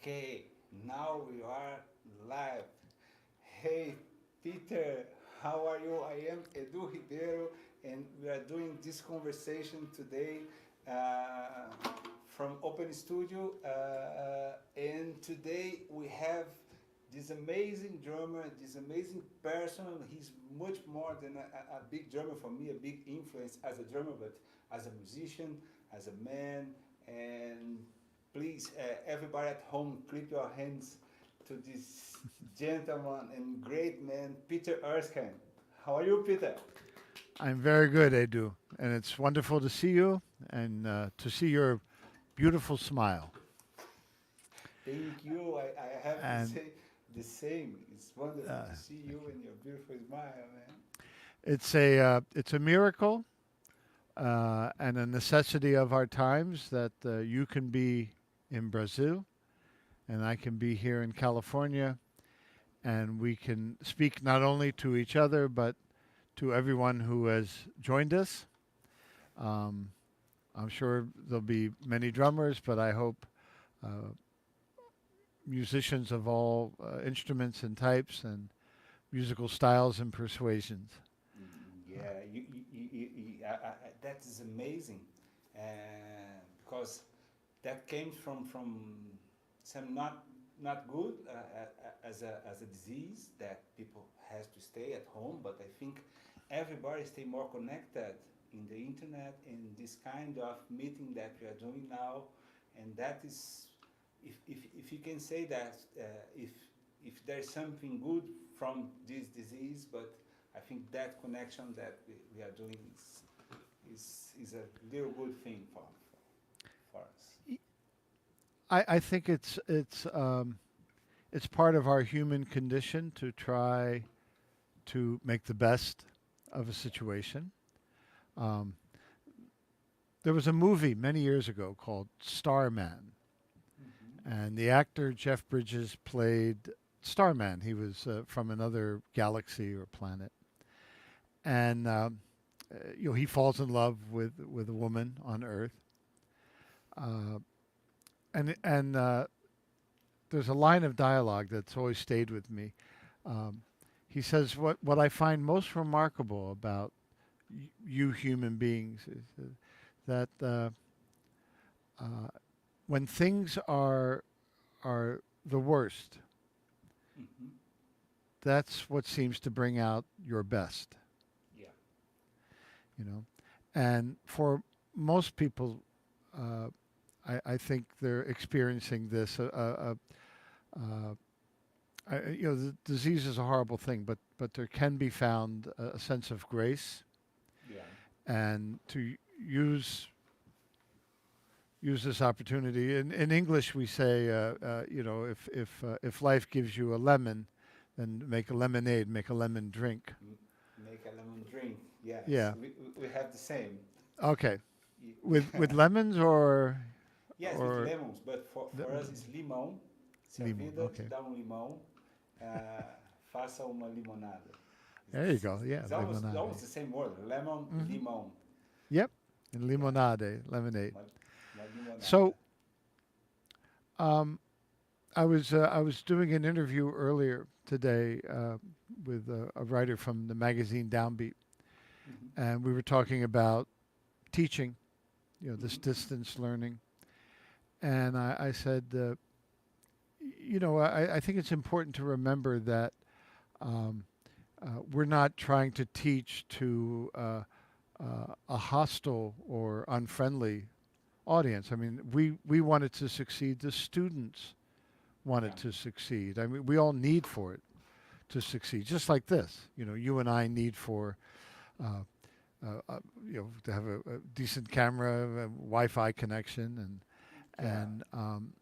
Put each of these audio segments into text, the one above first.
Okay, now we are live. Hey, Peter, how are you? I am Edu RIbeiro, and we are doing this conversation today uh, from Open Studio. And today we have this amazing drummer, this amazing person. He's much more than a big drummer for me, a big influence as a drummer, but as a musician, as a man, and please, everybody at home, clap your hands to this gentleman and great man, Peter Erskine. How are you, Peter? I'm very good, Edu, and it's wonderful to see you and to see your beautiful smile. Thank you. I have to And say the same. It's wonderful uh, to see you and your beautiful smile, man. it's a miracle and a necessity of our times that you can be in Brazil and I can be here in California, and we can speak not only to each other but to everyone who has joined us. Um, I'm sure there'll be many drummers, but I hope uh, musicians of all instruments and types and musical styles and persuasions. Yeah, that is amazing, because that came from some not good as a disease that people has to stay at home. But I think everybody stay more connected in the internet in this kind of meeting that we are doing now, and that is if you can say that if there's something good from this disease, but I think that connection that we are doing is a real good thing for us. I think it's part of our human condition to try to make the best of a situation. Um, there was a movie many years ago called Starman, Mm-hmm. and the actor Jeff Bridges played Starman. He was from another galaxy or planet, and he falls in love with a woman on Earth, uh, and there's a line of dialogue that's always stayed with me. Um, he says, "What I find most remarkable about you human beings is that uh, when things are the worst, Mm-hmm. that's what seems to bring out your best." Yeah. You know, and for most people, uh, I think they're experiencing this. Uh, the disease is a horrible thing, but there can be found a sense of grace, Yeah. and to use use this opportunity. In English, we say, if life gives you a lemon, then make a lemonade, make a lemon drink. Make a lemon drink. Yes, Yeah. we have the same. Okay. With Y- lemons Yes, with or lemons, but for us it's limão. Se a lemon. vida te Okay. dá limão, faça uma limonada. There you go. Yeah, It's almost limonade. the same word. Lemon, Hmm. limão. Yep. And Yeah, limonade, lemonade. uma, uma limonada. So um, I was doing an interview earlier today with a writer from the magazine Downbeat, Mhm, and we were talking about teaching, this mhm. distance learning. And I said, I think it's important to remember that um, we're not trying to teach to a hostile or unfriendly audience. I mean, we wanted to succeed. The students Yeah, wanted to succeed. I mean, we all need for it to succeed, just like this. You and I need for uh, to have a decent camera, a Wi-Fi connection, yeah. and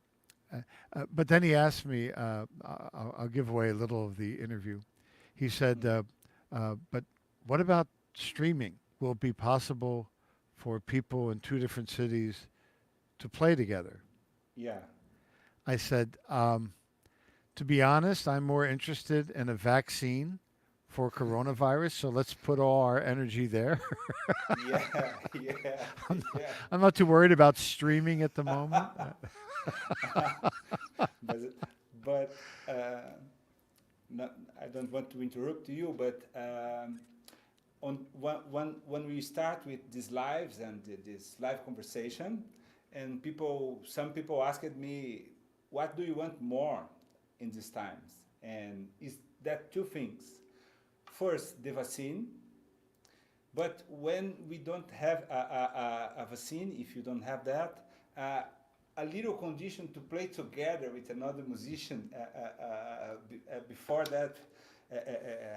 but then he asked me. I'll give away a little of the interview. He said, Mm. "But what about streaming? Will it be possible for people in two different cities to play together?" Yeah. I said, "To be honest, I'm more interested in a vaccine for coronavirus. So let's put all our energy there. Yeah, yeah, I'm not, yeah. I'm not too worried about streaming at the moment." But don't want to interrupt you, but when we start with these lives and this live conversation, and some people asked me, what do you want more in these times? And is that two things? First, the vaccine. But when we don't have a vaccine, if you don't have that, uh, a little condition to play together with another musician before that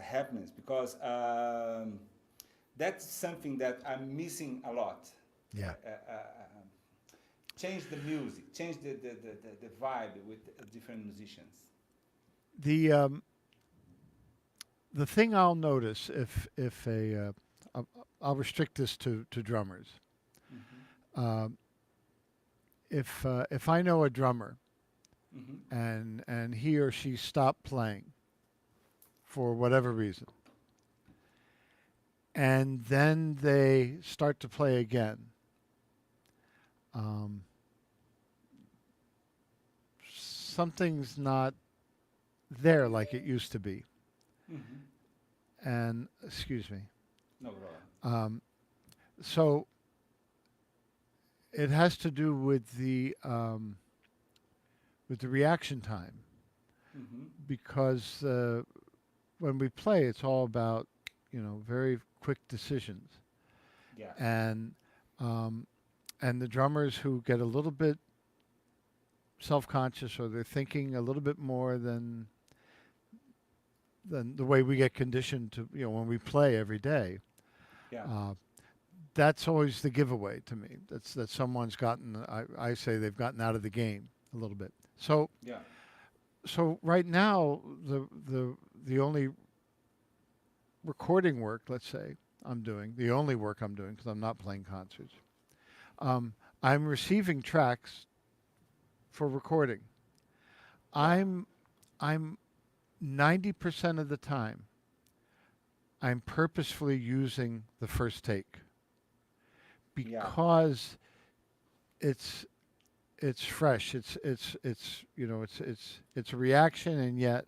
happens, because that's something that I'm missing a lot. Yeah. Change the music, change the vibe with different musicians. The the thing I'll notice if I'll restrict this to drummers. Mm-hmm. Um, if I know a drummer Mm-hmm. and he or she stopped playing for whatever reason, and then they start to play again, um, something's not there like it used to be. Mm-hmm. And excuse me. No problem. So it has to do with the reaction time, Mm-hmm. because when we play, it's all about, very quick decisions, Yeah. and um, and the drummers who get a little bit self-conscious, or they're thinking a little bit more than the way we get conditioned to, when we play every day. Yeah. Uh, that's always the giveaway to me. That's that someone's gotten. I say they've gotten out of the game a little bit. So Yeah. so right now the only recording work, let's say, the only work I'm doing, because I'm not playing concerts. I'm receiving tracks for recording. Yeah. I'm 90% of the time I'm purposefully using the first take, Yeah. because it's it's fresh. It's a reaction, and yet,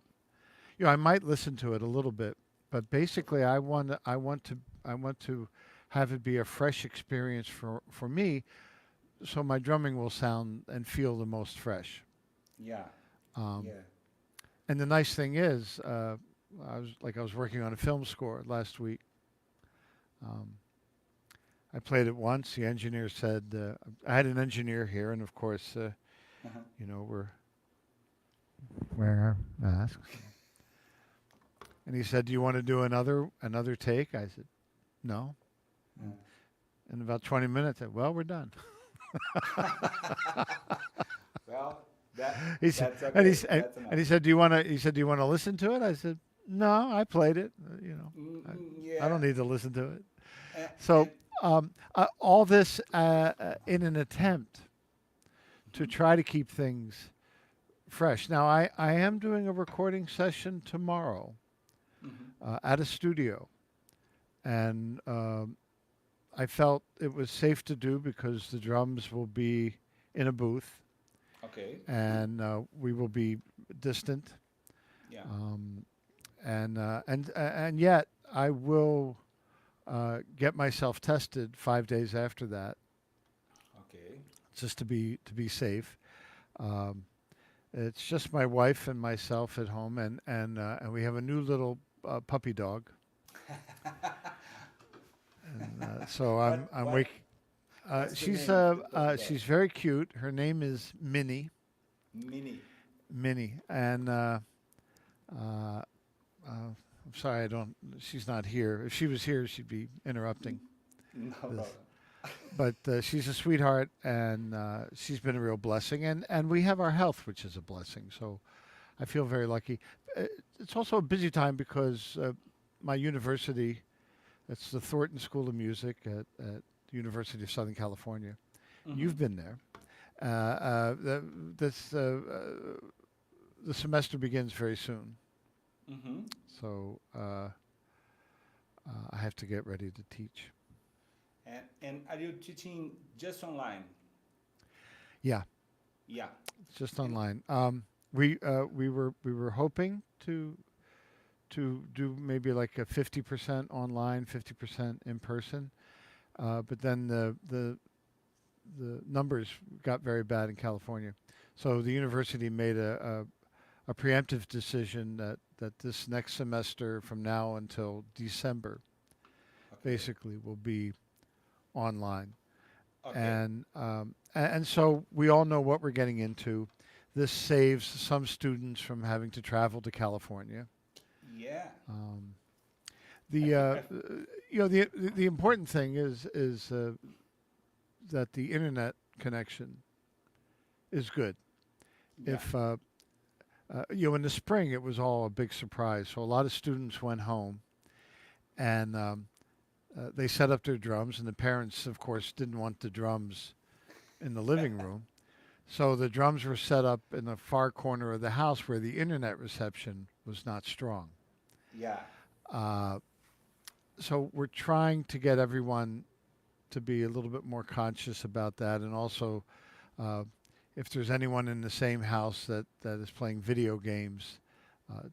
I might listen to it a little bit, but basically I want to have it be a fresh experience for me, so my drumming will sound and feel the most fresh. Yeah. Um, Yeah. and the nice thing is, I was working on a film score last week. Um, I played it once. The engineer said, I had an engineer here, and of course, Uh-huh. we're wearing our masks. And he said, "Do you want to do another take?" I said, "No." Uh. In about 20 minutes, I said, "Well, we're done." Well, that He said, that's okay. That's enough. and he said, "Do you want to?" He said, "Do you want to listen to it?" I said, "No, I played it. I Yeah. don't need to listen to it." And So all this in an attempt to try to keep things fresh. Now, I am doing a recording session tomorrow mhm. at a studio, and I felt it was safe to do because the drums will be in a booth, Okay. and we will be distant, Yeah. um, and yet I will get myself tested 5 days after that, Okay. just to be safe. Um, it's just my wife and myself at home, and we have a new little puppy dog. And so I'm What wake. what's the name of the puppy dog? She's very cute. Her name is Minnie. Mini. Minnie, and I'm sorry I don't. She's not here. If she was here, she'd be interrupting No this. problem. But she's a sweetheart, and she's been a real blessing. And we have our health, which is a blessing. So I feel very lucky. It's also a busy time because my university, it's the Thornton School of Music at the University of Southern California. Mhm. You've been there. This the semester begins very soon, Mhm. so I have to get ready to teach. And are you teaching just online? Yeah, Yeah. it's just And online. We were hoping to do maybe like a 50% online, 50% in person. But then the numbers got very bad in California. So the university made a preemptive decision that this next semester from now until December Okay. basically will be online. Okay. And so we all know what we're getting into. This saves some students from having to travel to California. Yeah. Um, I the think. the important thing is that the internet connection is good. Yeah. If in the spring it was all a big surprise, so a lot of students went home and they set up their drums, and the parents, of course, didn't want the drums in the living room. So the drums were set up in the far corner of the house where the internet reception was not strong. Yeah. Uh, so we're trying to get everyone to be a little bit more conscious about that, and also uh, if there's anyone in the same house that is playing video games,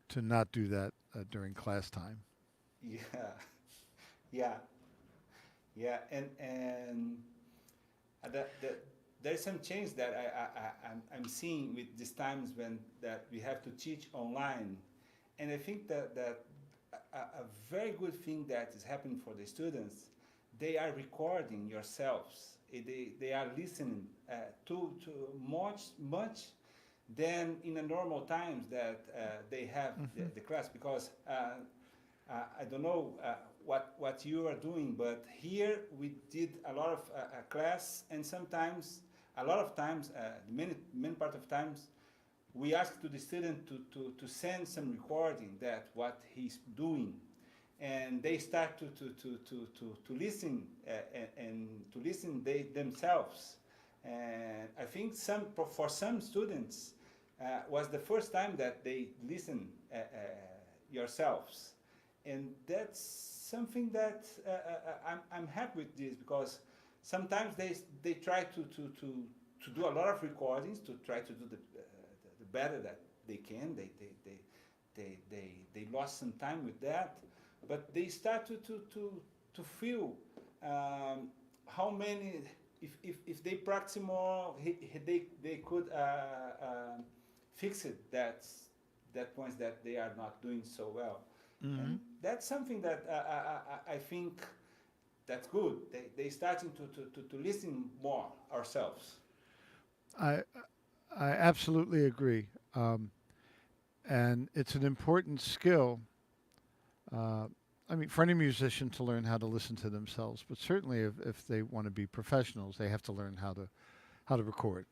to not do that during class time. Yeah. Yeah. Yeah. And that there's some change that I'm seeing with these times when that we have to teach online, and I think that a very good thing that is happening for the students, they are recording yourselves. They are listening to much than in a normal times that they have Hmm. the class, because I don't know what you are doing, but here we did a lot of class, and sometimes, a lot of times, many part of times, we ask to the student to send some recording that what he's doing, and they start to listen and to listen themselves. And I think for some students was the first time that they listen yourselves, and that's something that I'm happy with this, because sometimes they try to do a lot of recordings to try to do the better that they can. They lost some time with that, but they start to feel how many, if they practice more, they could fix it, that points that they are not doing so well. Hmm. And that's something that I think that's good. They starting to listen more ourselves. I I absolutely agree, and it's an important skill. Uh, I mean, for any musician to learn how to listen to themselves, but certainly if they want to be professionals, they have to learn how to record.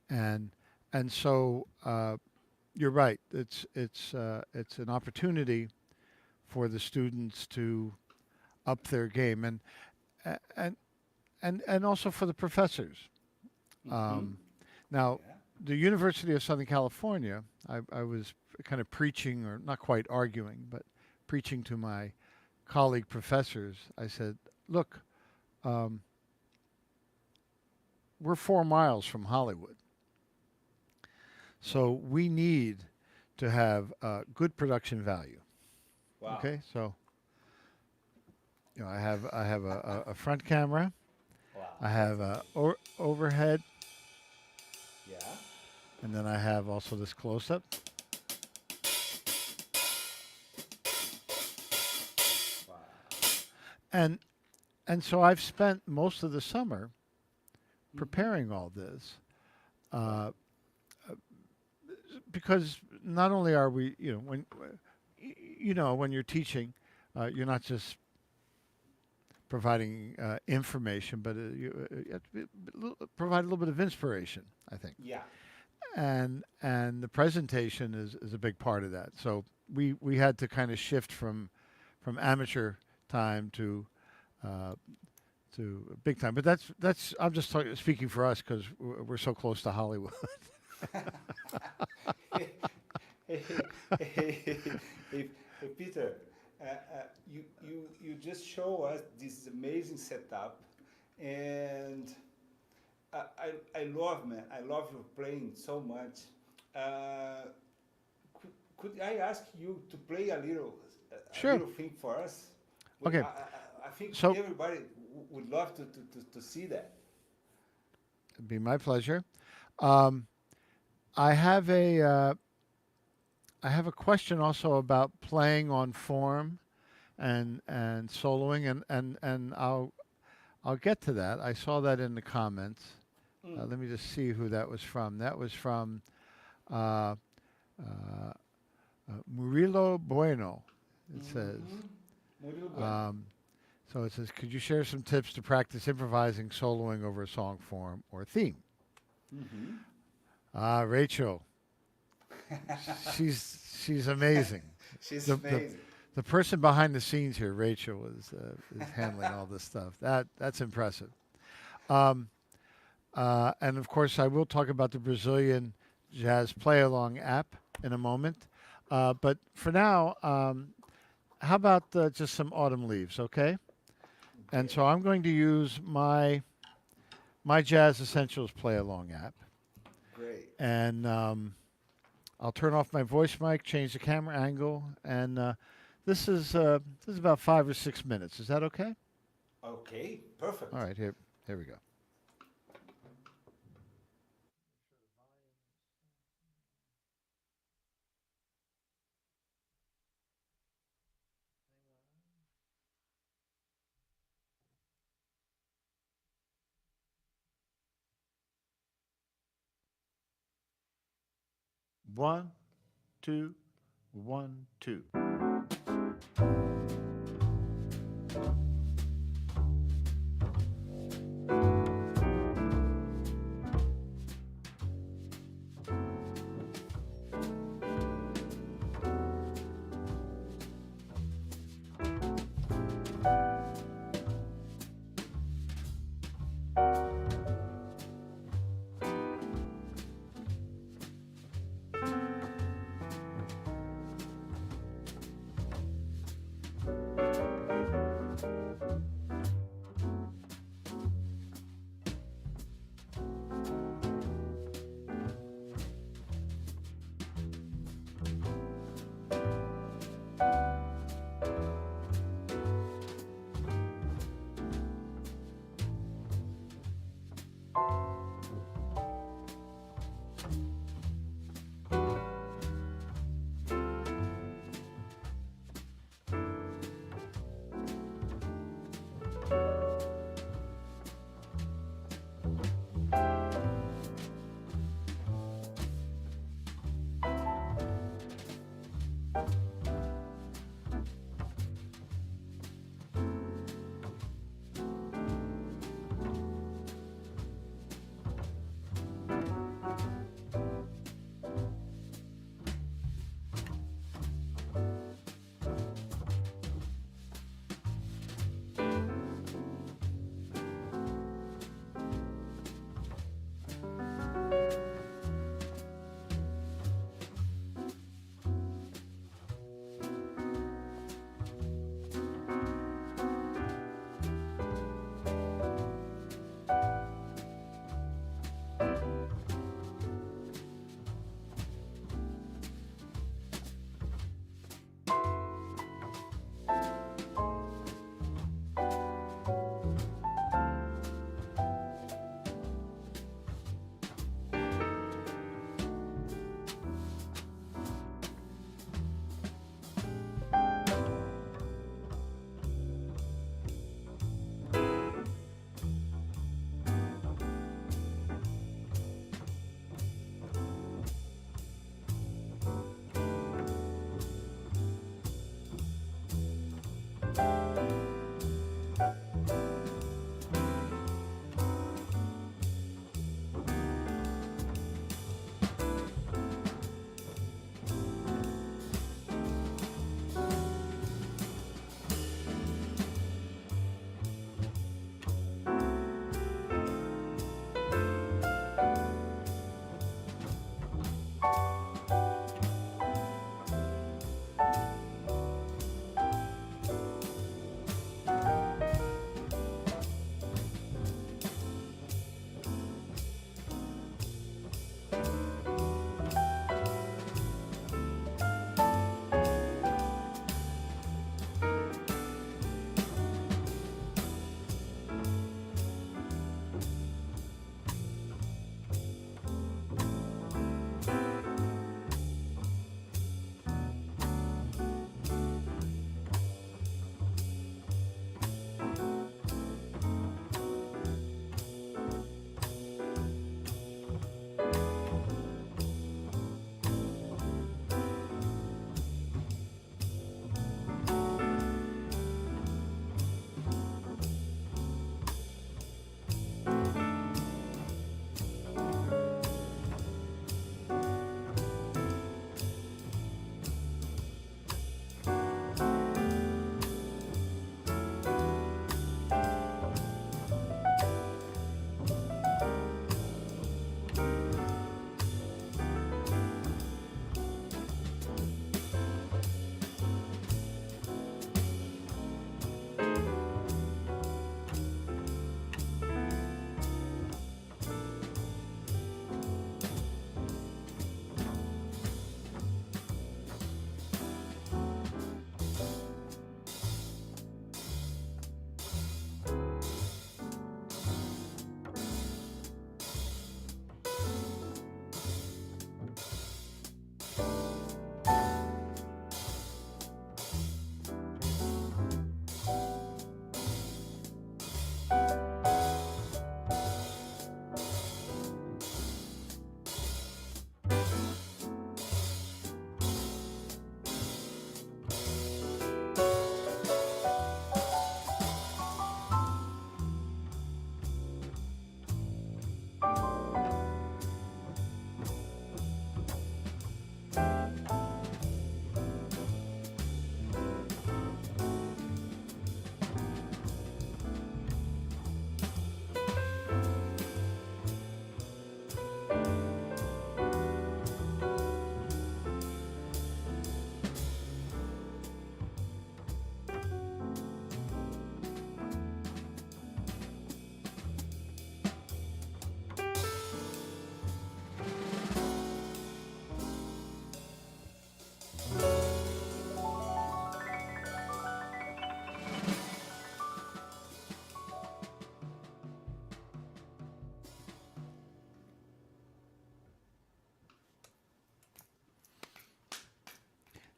And and so you're right. It's an opportunity for the students to up their game, a- and and also for the professors. Mm-hmm. Um, now, Yeah. the University of Southern California, I was kind of preaching, or not quite arguing, but preaching to my colleague professors. I said, look, um, we're 4 miles from Hollywood. Yeah. So we need to have good production value. Wow. Okay, so I have a front camera, Wow. I That's have good. a overhead, Yeah. and then I have also this close up. Wow. And and so I've spent most of the summer Mm-hmm. preparing all this, Wow. uh, because not only are we, when you're teaching, you're not just providing information, but you have to provide a little bit of inspiration, I think. Yeah. And the presentation is a big part of that. So we had to kind of shift from amateur time uh, to big time. But that's I'm just speaking for us because we're so close to Hollywood. Hey, hey, hey, hey, Peter, you just show us this amazing setup, and I love, man. I love you playing so much. Uh, could I ask you to play a Sure. little thing for us? Okay. I think So everybody would love to see that. it'd be my pleasure. Um, I have a question also about playing on form and soloing, and I'll get to that. I saw that in the comments. Mm. Let me just see who that was from. That was from uh, uh, Murilo Bueno. It says. Muy bueno. Um, so it says, could you share some tips to practice improvising soloing over a song form or theme? Mm-hmm. Rachel, she's amazing. She's The, the amazing. the person behind the scenes here, Rachel, is handling all this stuff. That's impressive. Um, and of course, I will talk about the Brazilian jazz play along app in a moment. But for now, how about just some autumn leaves, okay? And Okay. so I'm going to use my Jazz Essentials play along app, Great. and I'll turn off my voice mic, change the camera angle, and this is about 5 or 6 minutes. Is that okay? Okay. Perfect. All right, here we go. One, two, 1, 2.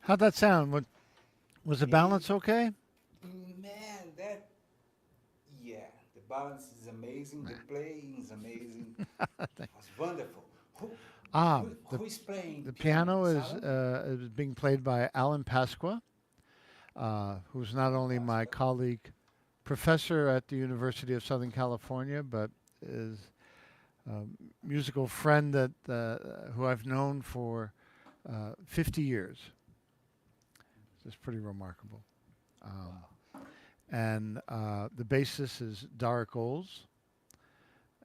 How'd that sound? Was the Hey, balance okay? man, that yeah, the balance is amazing. The playing is amazing. It was wonderful. Who Ah, who the who is playing the piano? piano Is Alan? is being played by Alan Pasqua, who's not Alan only my Pascal. colleague professor at the University of Southern California, but is a musical friend that who I've known for 50 years. It's pretty remarkable. Um, Wow. and the bassist is Darek Oles,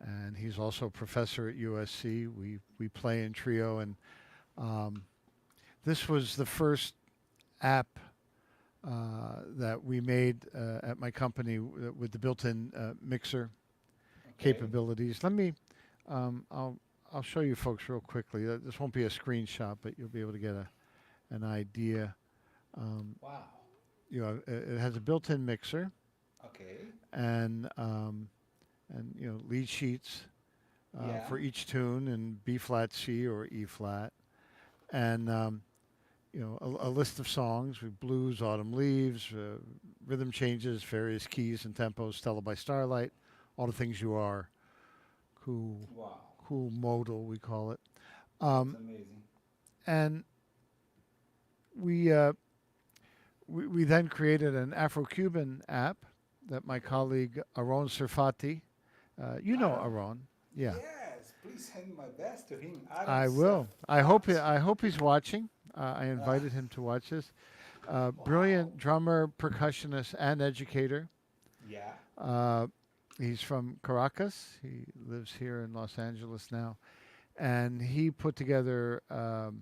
and he's also a professor at USC. We play in trio, and um, this was the first app that we made at my company with the built-in mixer Okay. capabilities. Let me, I'll show you folks real quickly. This won't be a screenshot, but you'll be able to get an idea. Um, Wow. it has a built-in mixer Okay. and lead sheets Yeah. for each tune in B flat, C, or E flat, and a list of songs with blues, autumn leaves, rhythm changes, various keys and tempos, Stella by Starlight, all the things you are, cool, Wow. cool modal we call it, That's um, amazing. and we, uh, we then created an Afro-Cuban app that my Okay. colleague Aron Serfati, you know Aaron. Aron, yeah, Yes. Please send my best to him. Aaron I Surf will. I hope he's watching. I Ah, invited him to watch this. wow. Brilliant drummer, percussionist, and educator. Yeah. Uh, he's from Caracas. He lives here in Los Angeles now, and he put together a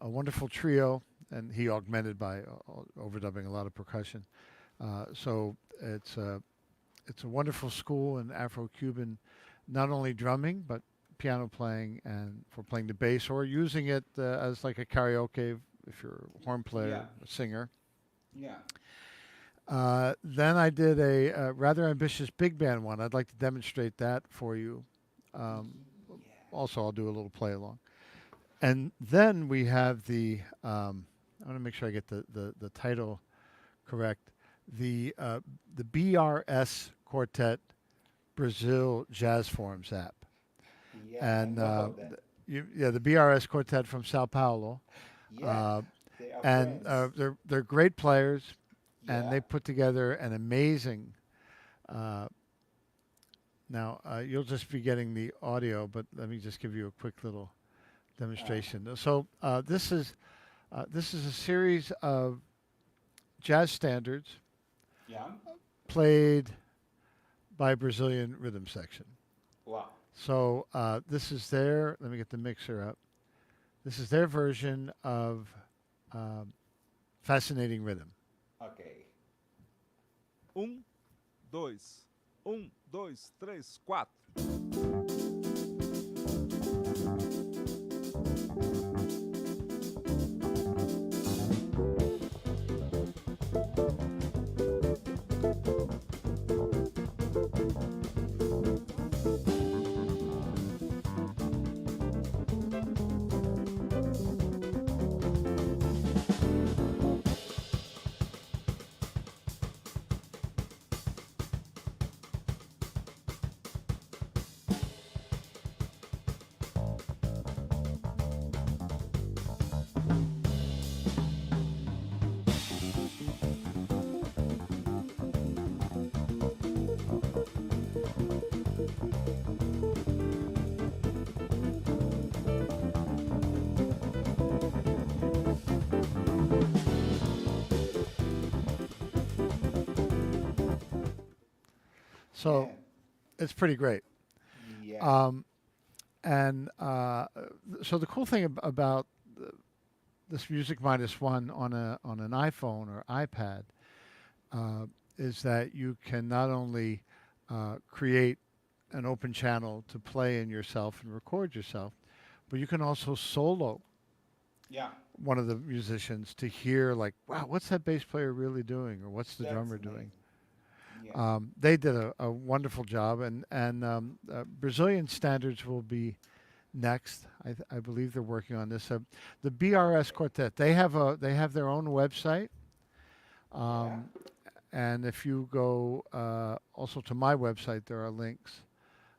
wonderful trio, and he augmented by overdubbing a lot of percussion. So it's a wonderful school in Afro-Cuban, not only drumming but piano playing, and for playing the bass or using it as like a karaoke if you're a horn Yeah. player, a singer. Yeah. Then I did a rather ambitious big band one. I'd like to demonstrate that for you. Um, Yeah. Also, I'll do a little play along. And then we have I want to make sure I get the title correct. The BRS Quartet Brazil Jazz Forms app. Yeah. I And know about that. the BRS Quartet from Sao Paulo. Yeah. Uh, They are and friends. they're great players, and Yeah. they put together an amazing. Uh, Now you'll just be getting the audio, but let me just give you a quick little Uh, demonstration. So this is a series of jazz standards yeah. played by Brazilian rhythm section. Wow. So this is their. Let me get the mixer up. This is their version of um, Fascinating Rhythm. Okay. Dois. 1, 2, 3, 4. So Man. it's pretty great. Yeah. Um, and so the cool thing about this Music Minus One on an iPhone or iPad uh, is that you can not only create an open channel to play in yourself and record yourself, but you can also solo Yeah. one of the musicians to hear like, wow, what's that bass player really doing, or what's the That's drummer doing? amazing. Yeah. They did a wonderful job, and Brazilian standards will be next. I believe they're working on this. The BRS Quartet. They have their own website. Yeah. Um, and if you go also to my website, there are links.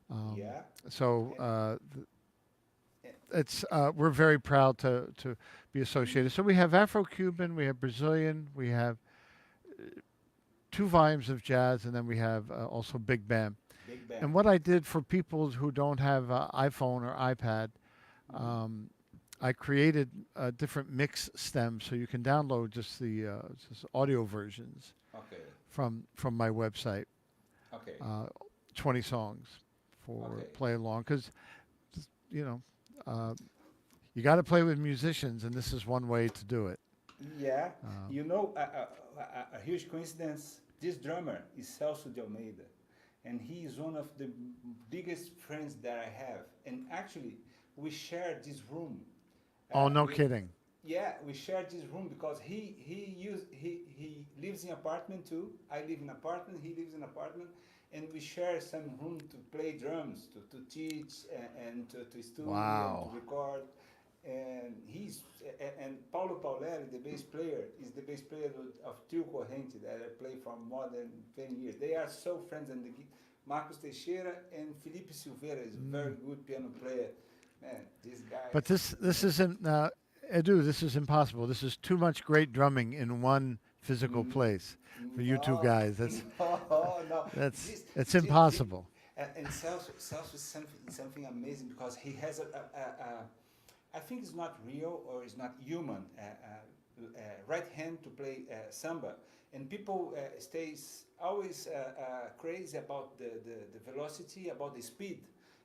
Um, Yeah. so And, it's we're very proud to be and associated. So we have Afro-Cuban, we have Brazilian, we have two volumes of jazz, and then we have also big band. Big Bang. And what I did for people who don't have iPhone or iPad, Mm-hmm. um, I created different mix stems so you can download just audio versions Okay. from my website. Okay. 20 songs for Okay. play along because you know uh, you got to play with musicians, and this is one way to do it. Yeah. Uh, You know, a huge coincidence. This drummer is Celso de Almeida, and he is one of the biggest friends that I have. And actually, we share this room. oh, no We kidding. Yeah, we share this room because he lives in apartment too. I live in apartment. He lives in apartment, and we share some room to play drums, to teach and to study and to Wow. record. And and Paulo Pauleri, the bass player, is the bass player of Trio Corrente that I play for more than 10 years. They are so friends, and Marcos Teixeira and Felipe Silveira is a very good piano player. Man, these But guys. this isn't Edu. This is impossible. This is too much great drumming in one physical Mm, place for you two no, guys. no. That's This, it's this, impossible. and Celso is something amazing because he has I think it's not real or it's not human right hand to play samba, and people stays always crazy about the velocity, about the speed,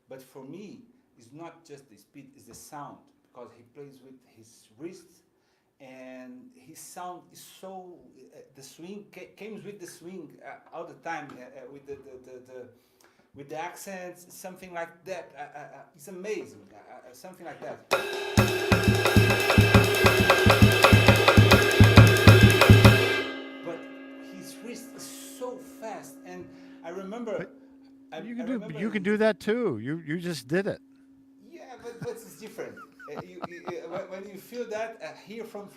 but for me, it's not just the speed, it's the sound because he plays with his wrists and his sound is so the swing comes with the swing all the time with the with the accents, something like that. It's amazing, something like that. But his wrist is so fast, and I remember, But I remember you can do that too. You just did it. yeah, but it's different. When you feel that here from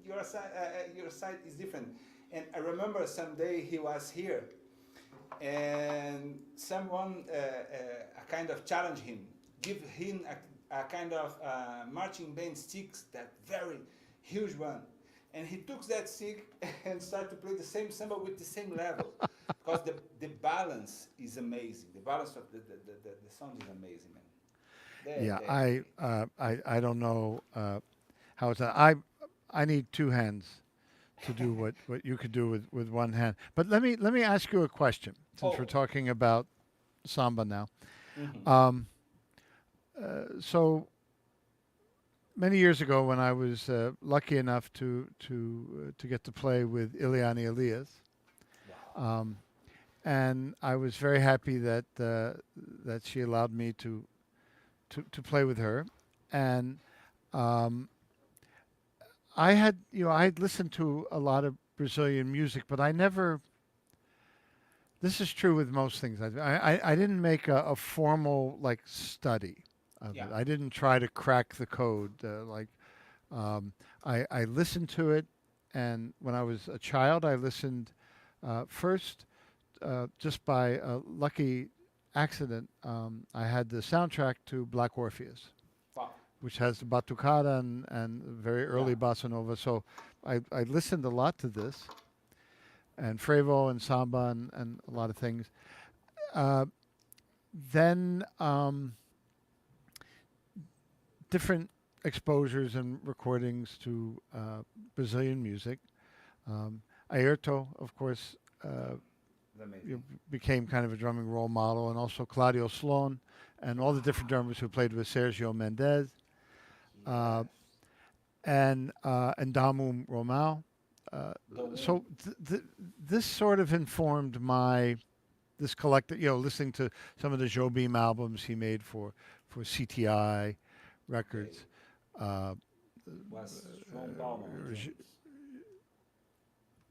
your side is different. And I remember someday he was here, and someone kind of challenged him, give him a kind of marching band sticks, that very huge one, and he took that stick and started to play the same samba with the same level, because the balance is amazing. The balance of the sound is amazing, man. Yeah, They I don't know how it's done. I need two hands to do what you could do with one hand. But let me ask you a question since we're oh. talking about samba now. Hmm. Um, so many years ago, when I was lucky enough to get to play with Ileana Elias, Wow. um, and I was very happy that she allowed me to play with her, and um, I had listened to a lot of Brazilian music, but I never. This is true with most things. I didn't make a formal like study of Yeah. it. I didn't try to crack the code. Um, I listened to it, and when I was a child, I listened first just by a lucky accident. I had the soundtrack to Black Orpheus, Wow. which has the batucada and very Yeah. early bossa nova. So I listened a lot to this, and frevo and samba and a lot of things. Uh, then different exposures and recordings to Brazilian music. Ayrton, of course, It's amazing. became kind of a drumming role model, and also Claudio Sloan, and all the different drummers who played with Sergio Mendes, uh, Yes. and Damu Romao. Uh, The moon. so this sort of informed my this collective, listening to some of the Jobim albums he made for CTI Okay. records. Uh, Was João Palma on J- drums.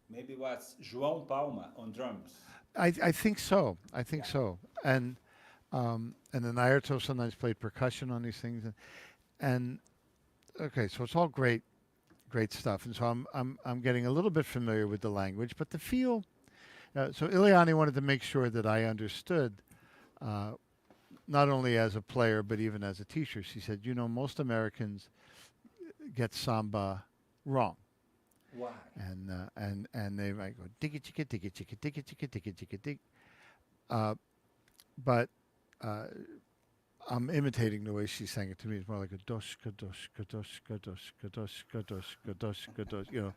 Maybe was João Palma on drums. I think so. I think Yeah. so. And And then Airto sometimes played percussion on these things. And okay, so it's all great, great stuff. And so I'm getting a little bit familiar with the language, but the feel. So Ileani wanted to make sure that I understood, not only as a player but even as a teacher. She said, you know, most Americans get samba wrong. Why? And they might go digga chicka digga chicka digga chicka digga chicka dig. But I'm imitating the way she sang it to me. It's more like a dosh kadosh kadosh kadosh kadosh kadosh kadosh kadosh. You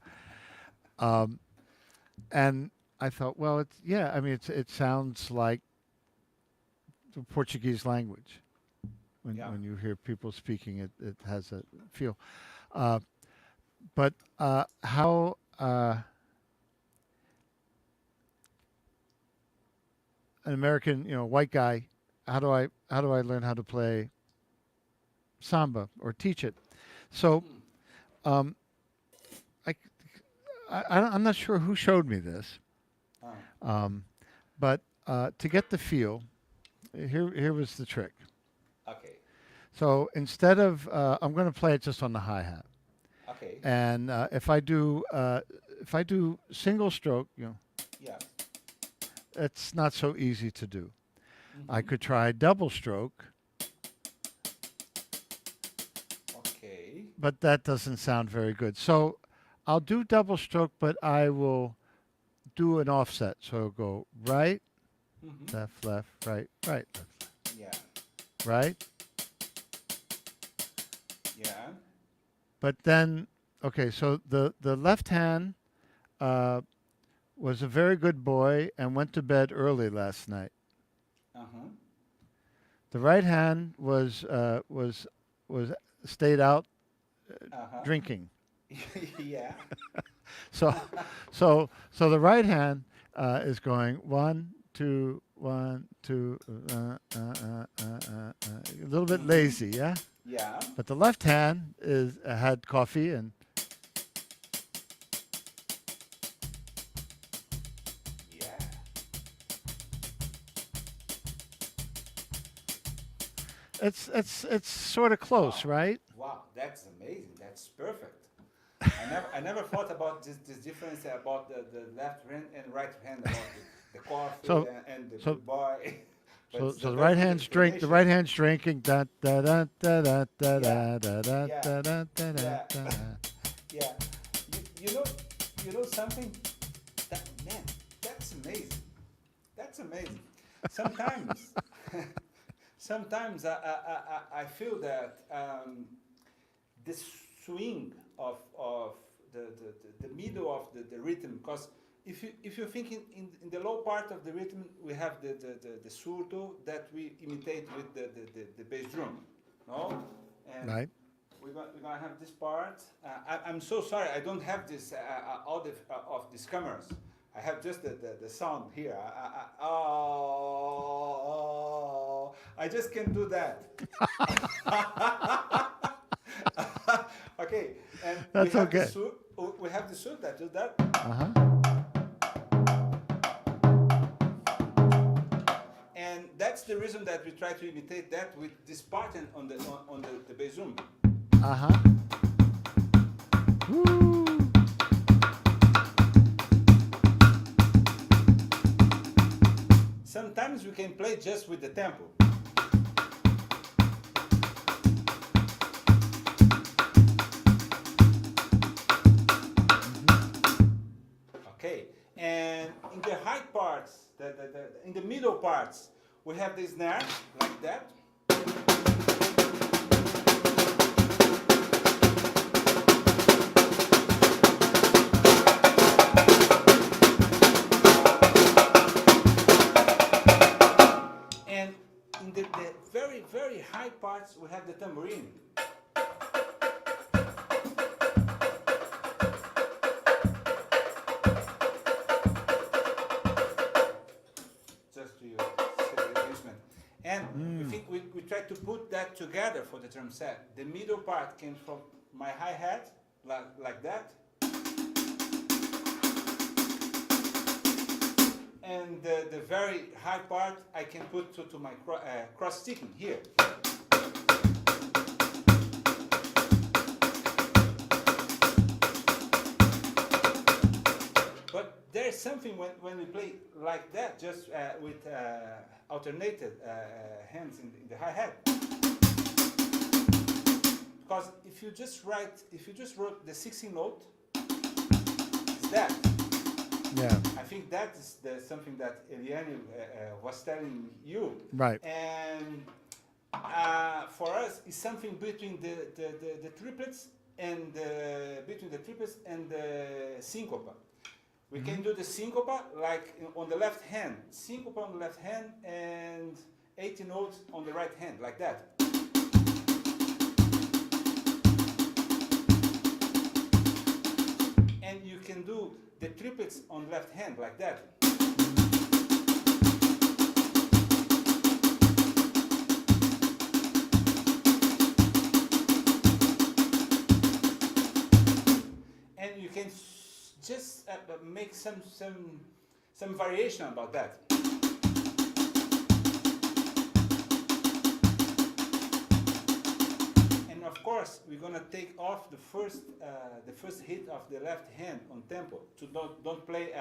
know, and I thought, well, it's yeah. I mean, it sounds like the Portuguese language. When you hear people speaking, it has a feel. But how an American, you know, white guy, how do I learn how to play samba or teach it? So um, I, I'm not sure who showed me this, but to get the feel, here was the trick. Okay. So instead of I'm going to play it just on the hi-hat. Okay. And if I do single stroke, you know, Yeah. it's not so easy to do. Mm-hmm. I could try double stroke, Okay. but that doesn't sound very good. So I'll do double stroke, but I will do an offset. So I'll go right, Mm-hmm. left, left, right, right, left, Yeah. right. Yeah. But then, okay, so the left hand was a very good boy and went to bed early last night. Uh-huh. The right hand was stayed out Uh-huh. drinking. Yeah. So so the right hand is going 1 2 1 2 a little bit lazy, yeah. Yeah. But the left hand is had coffee and Yeah. it's sort of close, Wow. right? Wow, that's amazing. That's perfect. I never thought about this difference about the left hand and right hand about the coffee So and the so boy. But so it's so a the very right good hand's drink. The right explanation. hand's drinking. Da da da da da da Yeah. da da Yeah. da da da da Yeah. da. Yeah. You know something? That man, that's amazing. That's amazing. Sometimes, sometimes I feel that the swing of the middle of the rhythm, because if you think in the low part of the rhythm we have the surdo that we imitate with the bass drum, no? And Right. we're gonna have this part. I'm so sorry, I don't have this all of these cameras. I have just the sound here. I just can't do that. Okay, and That's we have okay. we have the suit that do that, Uh-huh. and that's the reason that we try to imitate that with this pattern on the bass drum. Uh-huh. Woo. Sometimes we can play just with the tempo. Okay, and in the high parts, in the middle parts, we have the snare like that. And in the very, very high parts, we have the tambourine. Just to you see the instrument. And we try to put that together for the drum set. The middle part came from my hi-hat, like that. and the very high part I can put to my cross sticking here. But there's something when we play like that, just with alternated hands in the hi-hat. Because if you just wrote the 16 note, it's that. Yeah. I think that is something that Eliane was telling you. Right. And for us, it's something between the triplets and between the triplets and the syncopa. We can do the syncopa like on the left hand, syncopa on the left hand, and 80 notes on the right hand, like that. And you can do the triplets on the left hand, like that. And you can just make some variation about that. And of course, we're gonna take off the first hit of the left hand on tempo to don't play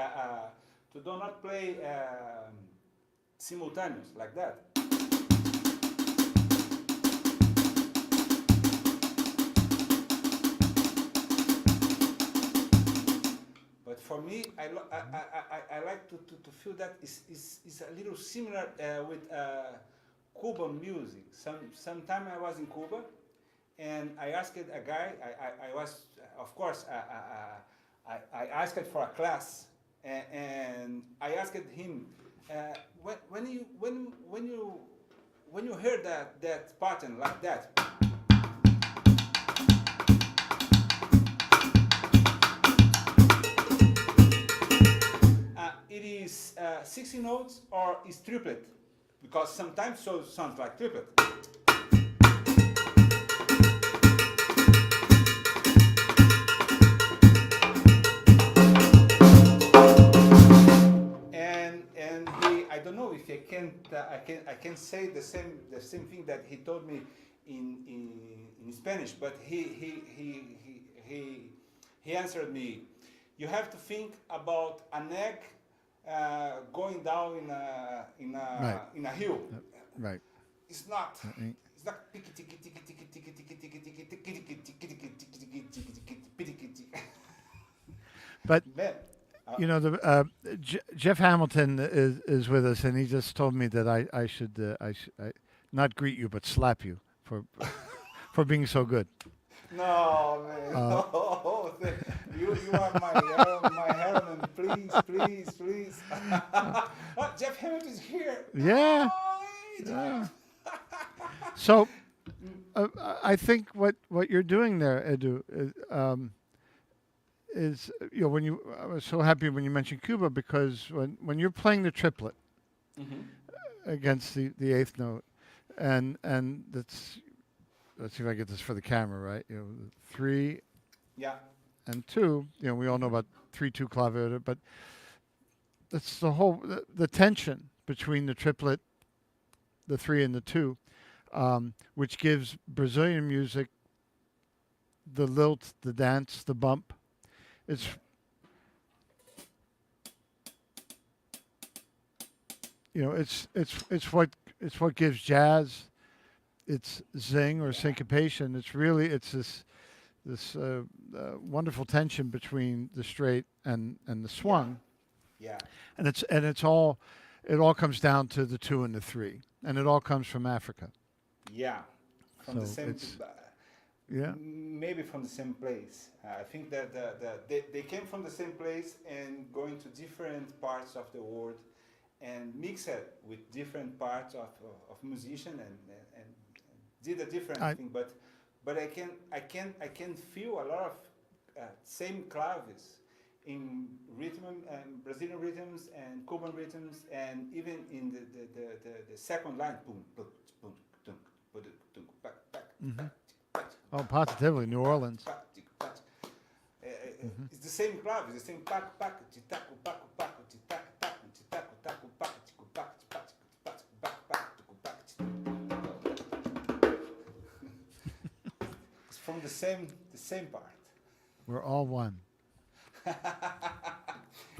to do not play simultaneous like that. But for me, I like to feel that is a little similar with Cuban music. Sometime I was in Cuba, and I asked a guy. I was, of course, I asked for a class, and I asked him when you hear that pattern like that. It is 60 notes or is triplet, because sometimes so sounds like triplet. And I don't know if I can say the same thing that he told me in Spanish, but he answered me. You have to think about an egg going down in a hill. Right. It's not. It's not. But you know, Jeff Hamilton is with us, and he just told me that I should not greet you but slap you for being so good. No, man. No. You are my heroine. Please. Oh, Jeff Hamilton is here. Yeah. Oh, Yeah. So, I think what you're doing there, Edu, is I was so happy when you mentioned Cuba, because when you're playing the triplet against the eighth note, and that's, let's see if I get this for the camera right. 3 and 2. We all know about 3/2 clavier, but that's the whole the tension between the triplet, the 3 and the 2, which gives Brazilian music the lilt, the dance, the bump. It's it's what gives jazz its zing or syncopation. It's this wonderful tension between the straight and the swung. Yeah. And it all comes down to the 2 and the 3, and it all comes from Africa. Yeah. From the same. Yeah. Maybe from the same place. I think that they came from the same place and going to different parts of the world and mix it with different parts of musician and did a different thing. But I can feel a lot of same claves in Brazilian rhythms and Cuban rhythms, and even in the second line. Boom, boom, boom, boom, boom, boom, back, back, back. Oh, positively, New Orleans. It's the same clave, it's the same pac pac, titaco paco paco, titaco taco, titaco from the same part. We're all one. Hey, At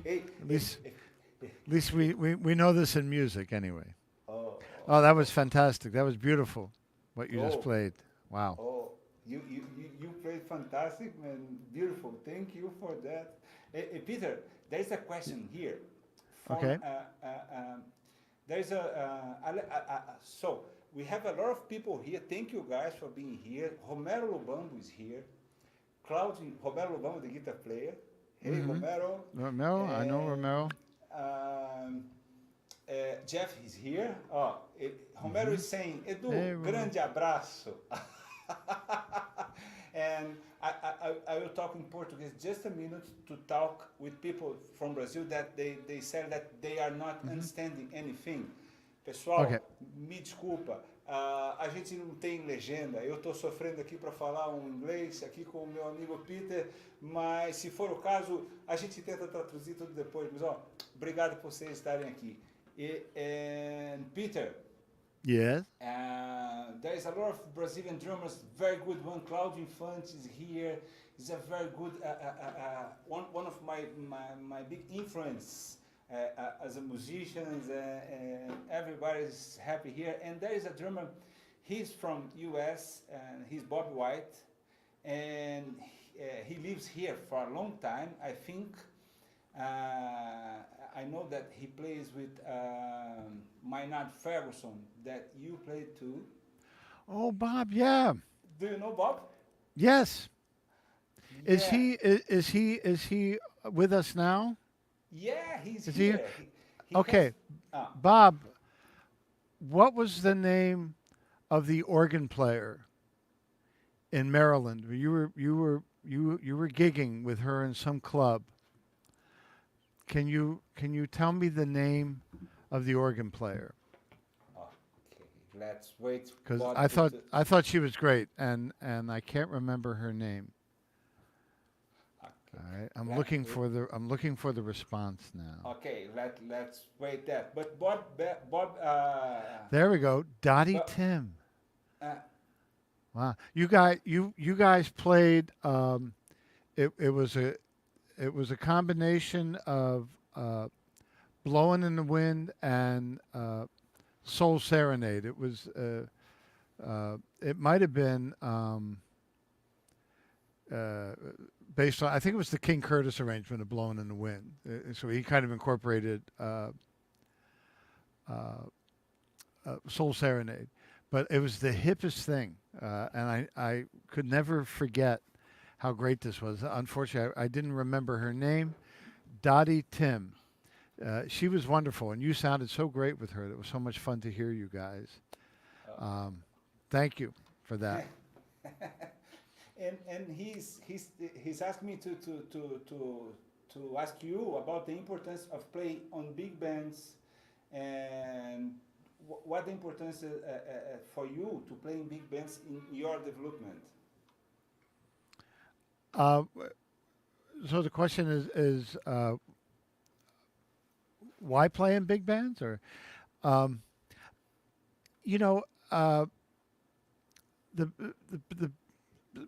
hey, least, hey, hey, at least we know this in music anyway. oh, Oh, that was fantastic. That was beautiful. What you just oh, played. Wow. oh, you played fantastic, man. Beautiful. Thank you for that. Hey, Peter, there's a question here from Okay. there's so we have a lot of people here. Thank you guys for being here. Romero Lubambo is here. Claudio Romero Lubambo, the guitar player. Hey, Mm-hmm. Romero. Romero, I know And Romero. um, Jeff is here. Oh, Romero Mm-hmm. is saying, Hey, Edu, Romero. grande abraço. And I will talk in Portuguese just a minute to talk with people from Brazil that they said that they are not Mm-hmm. understanding anything. Okay. Pessoal, me desculpa, a gente não tem legenda. Eu estou sofrendo aqui para falar um inglês aqui com o meu amigo Peter, mas se for o caso, a gente tenta traduzir tudo depois. Mas ó, obrigado por vocês estarem aqui. And Peter, Yes. there is a lot of Brazilian drummers, very good one. Claudio Infante is here. He's a very good one of my big influence as a musician. And everybody's happy here. And there is a drummer. He's from U.S. and he's Bob White, and he lives here for a long time. I think I know that he plays with Maynard Ferguson, that you played too. Oh, Bob. Yeah. Do you know Bob? Yes. Is Yeah, he is he with us now? yeah, he's Is he? here. He has. Okay. Ah, Bob, what was the name of the organ player in Maryland? You were gigging with her in some club. Can you tell me the name of the organ player? okay, let's wait. Because Bob I to, thought I thought she was great, and I can't remember her name. okay, All right, let, I'm looking for the response now. okay, let's wait that. But Bob, There we go, Dottie but, Tim. uh, Wow, you guys played. It was a combination of Blowing in the Wind and Soul Serenade. It was it might have been uh, based on, I think it was the King Curtis arrangement of Blowing in the Wind. So he kind of incorporated Soul Serenade, but it was the hippest thing, and I could never forget how great this was. Unfortunately, I didn't remember her name. Dottie Tim. She was wonderful, and you sounded so great with her. It was so much fun to hear you guys. Um, Thank you for that. and he's asked me to ask you about the importance of playing on big bands and what the importance for you to play in big bands in your development. Uh, so the question is why play in big bands, or um, you know uh, the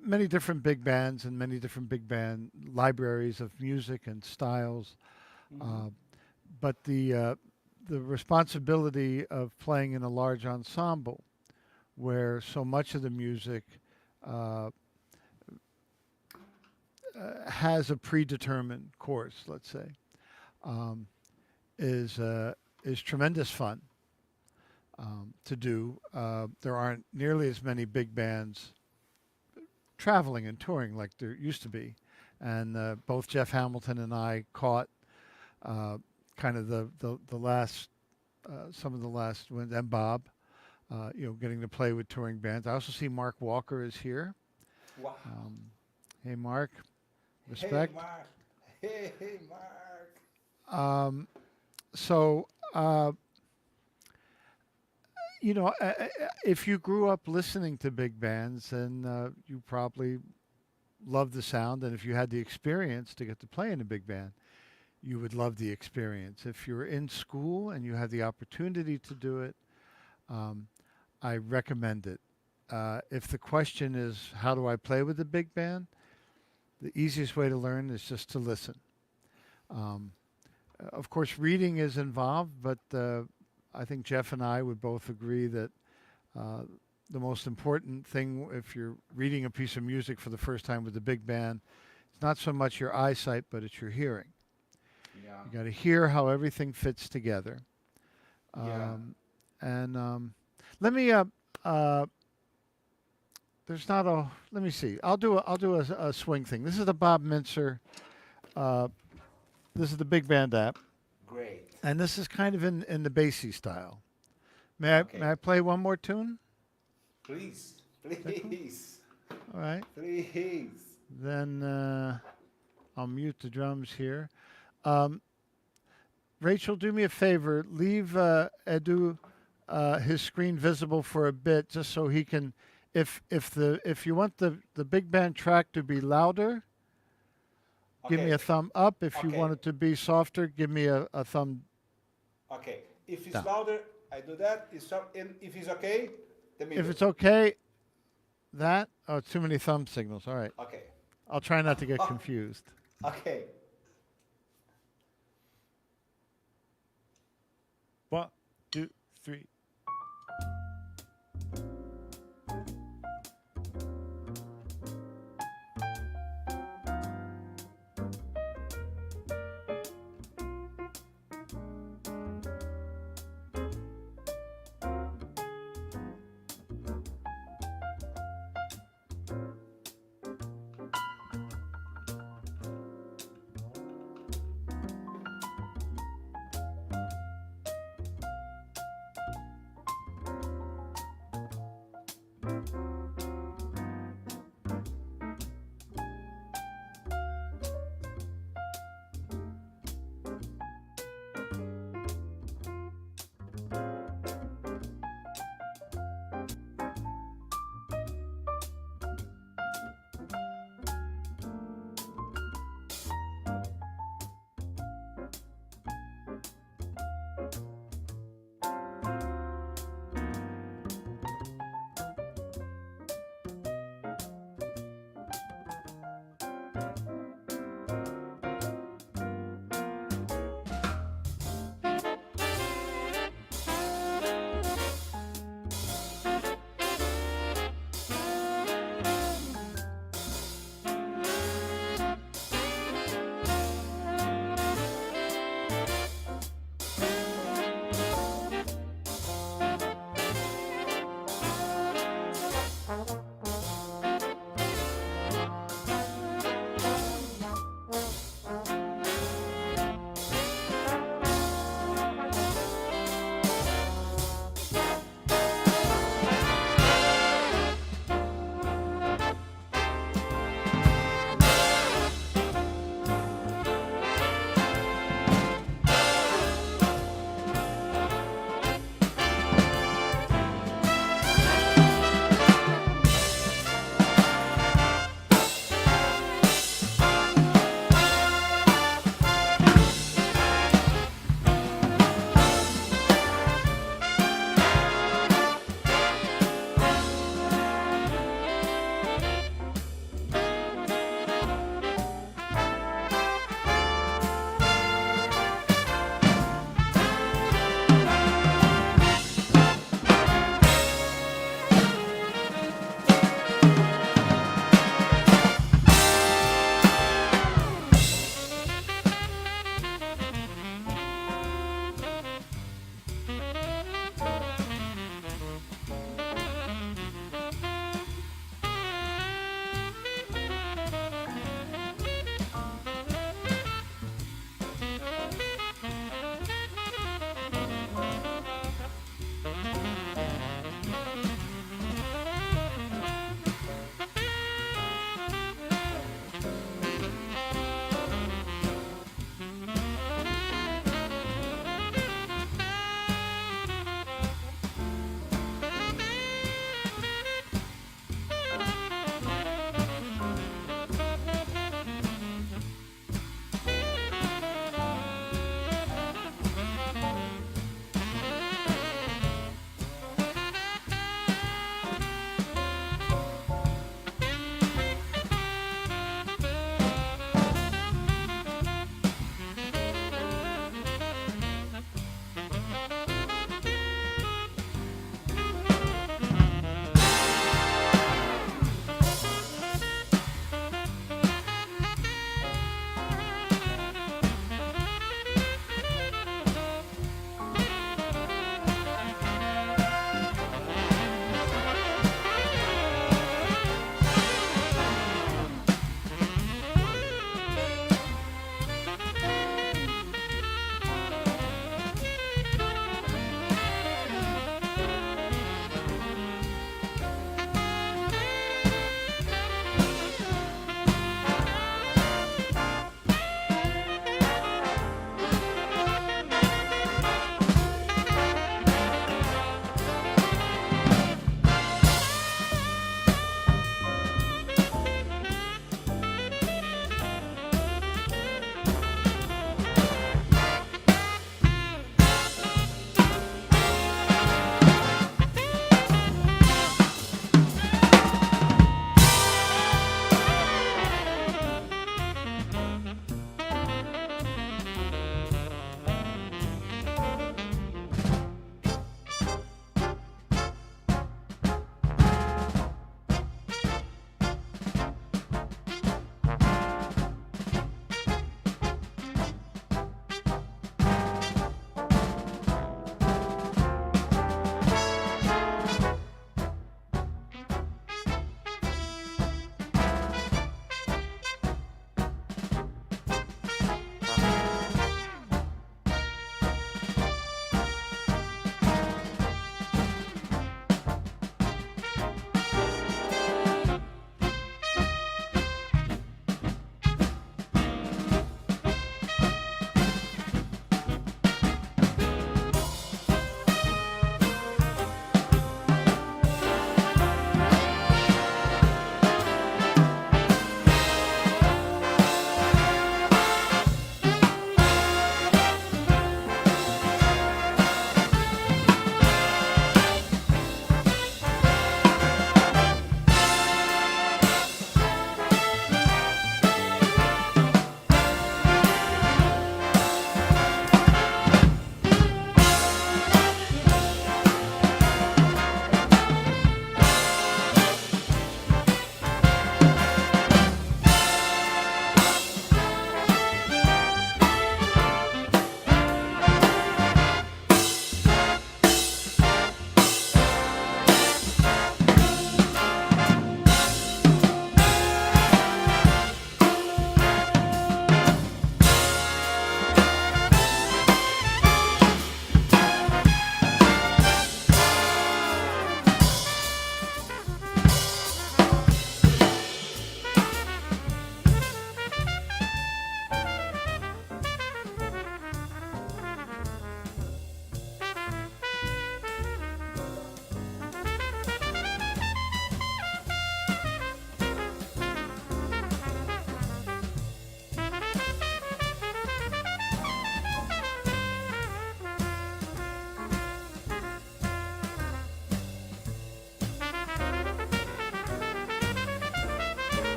many different big bands and many different big band libraries of music and styles, Mm-hmm. uh, but the responsibility of playing in a large ensemble where so much of the music uh, has a predetermined course, let's say, um, is tremendous fun to do. There aren't nearly as many big bands traveling and touring like there used to be, and both Jeff Hamilton and I caught kind of the last some of the last ones, and Bob, getting to play with touring bands. I also see Mark Walker is here. Wow. Hey, Mark, Hey, respect. Mark. Hey, Mark. Um, so, uh, if you grew up listening to big bands, then you probably love the sound. And if you had the experience to get to play in a big band, you would love the experience. If you're in school and you have the opportunity to do it, um, I recommend it. if the question is, how do I play with the big band? The easiest way to learn is just to listen. Um, of course, reading is involved, but I think Jeff and I would both agree that uh, the most important thing if you're reading a piece of music for the first time with the big band, it's not so much your eyesight, but it's your hearing. Yeah. You got to hear how everything fits together. Yeah. And let me there's not a let me see. I'll do a swing thing. This is the Bob Mintzer. Uh, this is the big band app, Great. and this is kind of in the bassy style. May Okay. I play one more tune? Please. that cool? Please. All right. Please. Then I'll mute the drums here. Rachel, do me a favor. Leave Edu his screen visible for a bit, just so he can. If you want the big band track to be louder, give me Okay. a thumb up. If you Okay. want it to be softer, give me a thumb. Okay. If it's Down. louder, I do that. And if it's okay, the middle. If it's okay, it's too many thumb signals. All right. Okay. I'll try not to get Oh. confused. Okay. 1, 2, 3.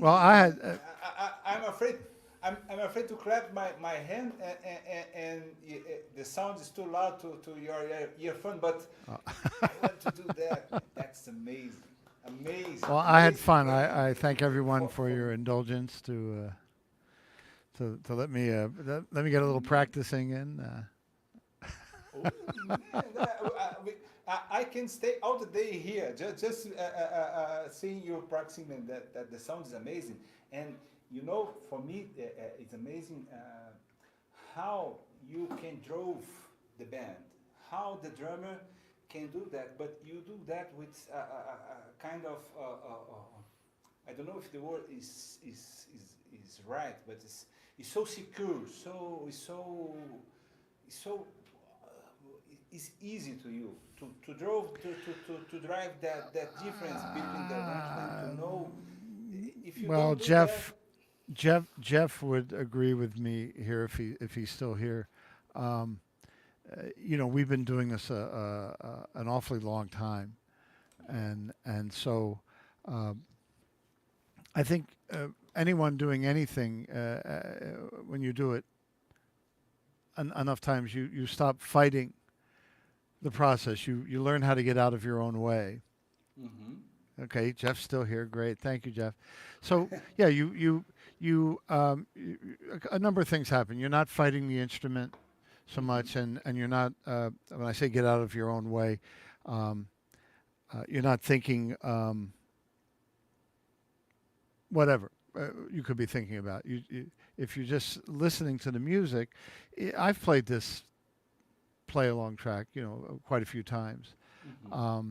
Well, I had I'm afraid. I'm afraid to clap my hand and the sound is too loud to your earphone. But I want to do that. That's amazing, amazing, well, I had amazing. fun. Thank I you thank everyone for for your indulgence to let me let me get a little practicing in. Oh, man, I can stay all the day here just seeing you practicing and that the sound is amazing. And you know, for me, it's amazing how you can drove the band, how the drummer can do that, but you do that with kind of I don't know if the word is right, but it's so secure, so it's easy to you to drive that difference between the arrangement to know if you Well, don't do that. Jeff would agree with me here if he's still here. Um, you know, we've been doing this an awfully long time, and so I think anyone doing anything when you do it enough times, you stop fighting the process. You learn how to get out of your own way. Hmm. Okay, Jeff's still here. Great, thank you, Jeff. So yeah, a number of things happen. You're not fighting the instrument so much, and you're not. When I say get out of your own way, um, you're not thinking whatever you could be thinking about. If you're just listening to the music, I've played this play along track, you know, quite a few times. Hmm.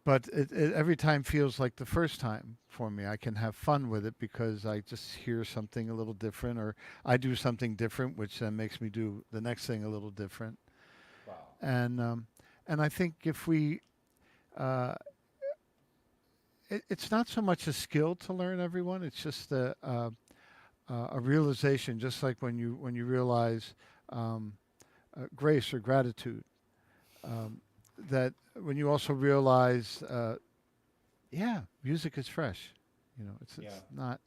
But it every time feels like the first time for me. I can have fun with it because I just hear something a little different, or I do something different, which then makes me do the next thing a little different. Wow. And I think if we, uh, it's not so much a skill to learn everyone. It's just a realization, just like when you realize grace or gratitude. That when you also realize, yeah, music is fresh. You know, Yeah. it's not.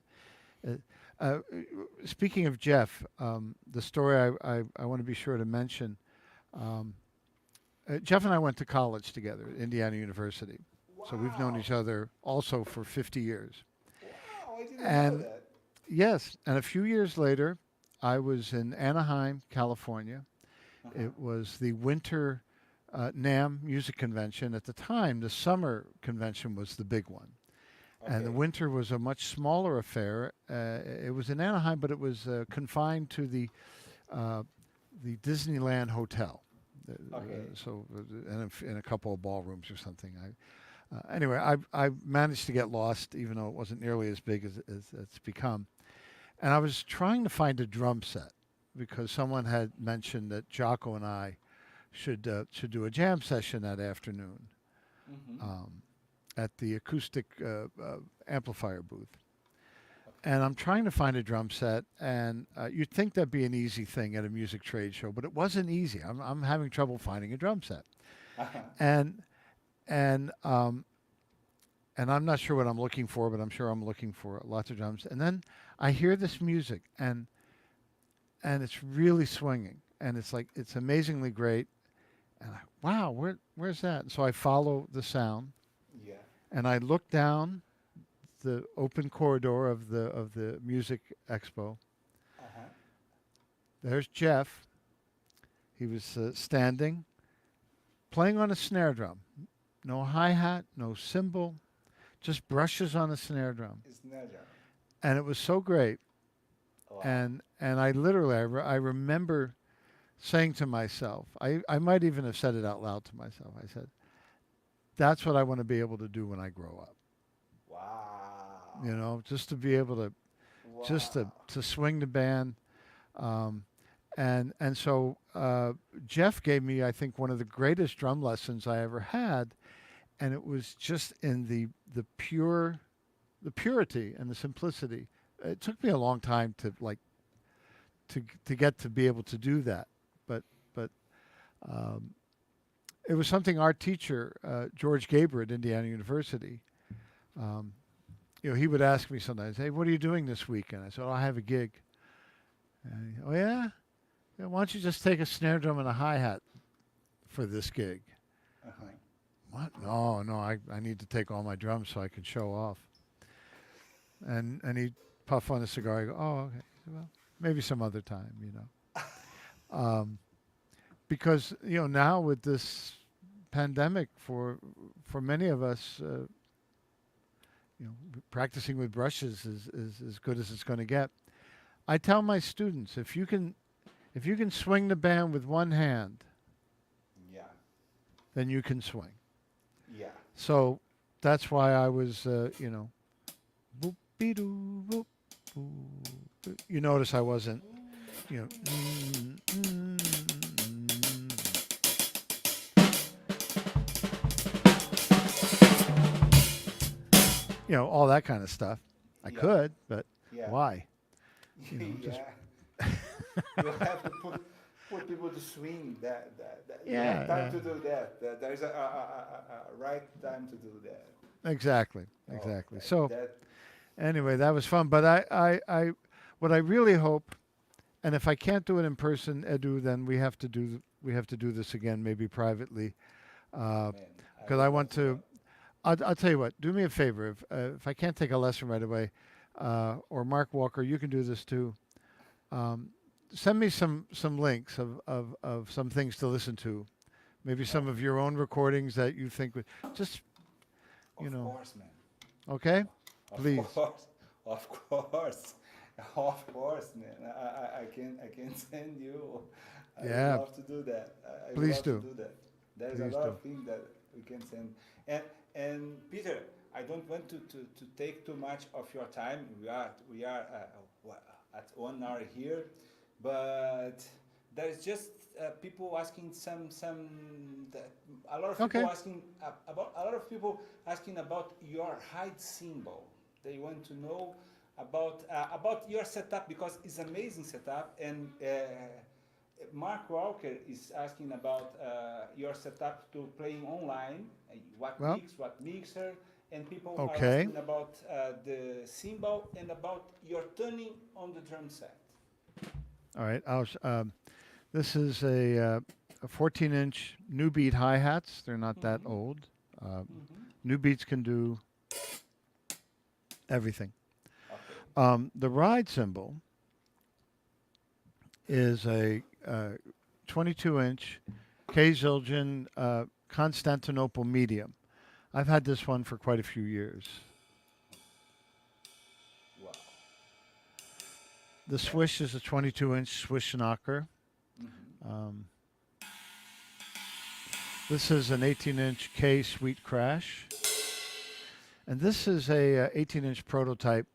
Uh, uh, Speaking of Jeff, the story I want to be sure to mention. Um, Jeff and I went to college together at Indiana University, so we've known Wow. each other also for 50 years. Wow, I didn't know And that. yes, and a few years later, I was in Anaheim, California. Uh-huh. It was the winter NAMM music convention. At the time, the summer convention was the big one. And the Okay. winter was a much smaller affair. It was in Anaheim, but it was confined to uh, the Disneyland Hotel. Okay. In a couple of ballrooms or something. Anyway, I managed to get lost, even though it wasn't nearly as big as it's become. And I was trying to find a drum set because someone had mentioned that Jocko and I should do a jam session that afternoon Mm-hmm. at the acoustic amplifier booth. Okay. And I'm trying to find a drum set, and you'd think that'd be an easy thing at a music trade show, but it wasn't easy. I'm having trouble finding a drum set, Uh-huh. and and um, and I'm not sure what I'm looking for, but I'm sure I'm looking for lots of drums. And then I hear this music, and it's really swinging, and it's like it's amazingly great. And wow, where's that? And so I follow the sound, Yeah. and I look down the open corridor of the music expo. Uh-huh. There's Jeff. He was standing, playing on a snare drum. No hi-hat, no cymbal, just brushes on a snare drum. It's Naja. And it was so great. Wow. And I literally, I remember saying to myself, I might even have said it out loud to myself. I said, that's what I want to be able to do when I grow up. Wow. You know, just to be able to, just Wow. to swing the band. Um, and so Jeff gave me, I think, one of the greatest drum lessons I ever had, and it was just in the purity and the simplicity. It took me a long time to get to be able to do that, but um, it was something our teacher George Gaber at Indiana University. Um, he would ask me sometimes, "Hey, what are you doing this weekend?" I said, "Oh, I have a gig." And oh yeah? Yeah, why don't you just take a snare drum and a hi-hat for this gig? Uh-huh. What? No, no, I need to take all my drums so I can show off. And he'd puff on a cigar. I go, oh, okay. Well, maybe some other time. Because now with this pandemic, for many of us, practicing with brushes is as good as it's going to get. I tell my students, if you can swing the band with one hand, Yeah. then you can swing. Yeah. So that's why I was, boop-be-doo, boop, boop. You notice I wasn't, all that kind of stuff. I Yeah. could, but Yeah. why? Yeah. You have to put people to swing. That you Yeah, have time yeah. to do that. There is a right time to do that. Exactly. Oh, So that anyway, that was fun. But I what I really hope, and if I can't do it in person, Edu, then we have to do this again, maybe privately, man, because I would want love to. I'll tell you what. Do me a favor. If I can't take a lesson right away, or Mark Walker, you can do this too. Send me some links of some things to listen to. Maybe some of your own recordings that you think would just, Of course, man. okay? Of Please. course, of course, of course, man. I can send you. I would Yeah. love to do that. I would Please love do. to do that. There's Please a lot do. of things that we can send. And Peter, I don't want to take too much of your time. We are at 1 hour here, but there's just people asking a lot of people Okay. asking about your height symbol. They want to know about your setup because it's amazing setup. And Mark Walker is asking about your setup to playing online. What Well, mix, what mixer, and people are okay. asking about the cymbal and about your tuning on the drum set. All right. This is a 14-inch New Beat hi-hats. They're not that Mhm. old. Mhm. New Beats can do everything. Okay. The ride cymbal is a 22-inch K. Zildjian Constantinople medium. I've had this one for quite a few years. Wow. The Swish is a 22-inch Swish knocker. Mhm. This is an 18-inch K Sweet Crash. And this is a 18-inch prototype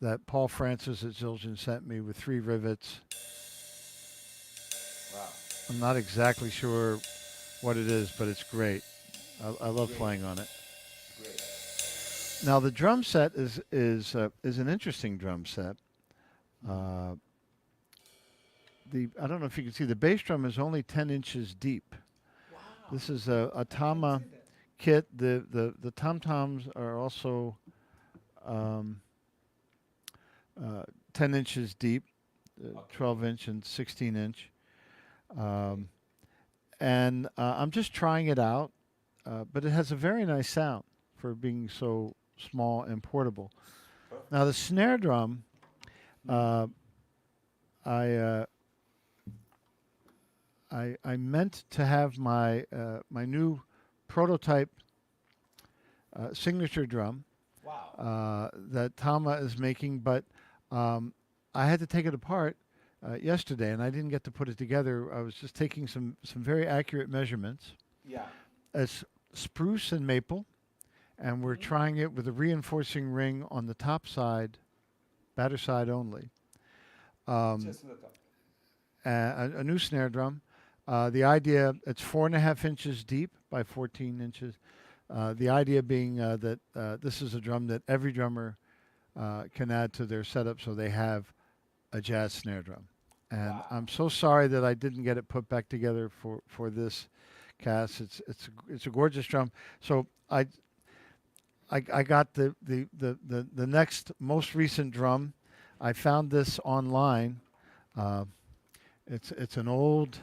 that Paul Francis at Zildjian sent me with 3 rivets. Wow. I'm not exactly sure what it is, but it's great. I love Great. playing on it. Great. Now the drum set is an interesting drum set. I don't know if you can see, the bass drum is only 10 inches deep. Wow. This is a I Tama can see that. kit. The tom toms are also 10 inches deep, 12 inch and 16 inch. And I'm just trying it out, but it has a very nice sound for being so small and portable. Perfect. Now the snare drum, Mhm. I meant to have my my new prototype signature drum Wow. that Tama is making, but I had to take it apart yesterday, and I didn't get to put it together. I was just taking some very accurate measurements. Yeah. It's spruce and maple, and we're Mhm. trying it with a reinforcing ring on the top side, batter side only. Just on the top. A new snare drum. The idea, it's 4.5 inches deep by 14 inches. The idea being that this is a drum that every drummer can add to their setup, so they have a jazz snare drum. And Wow. I'm so sorry that I didn't get it put back together for this cast. It's a gorgeous drum. So I got the next most recent drum. I found this online. Uh, it's an old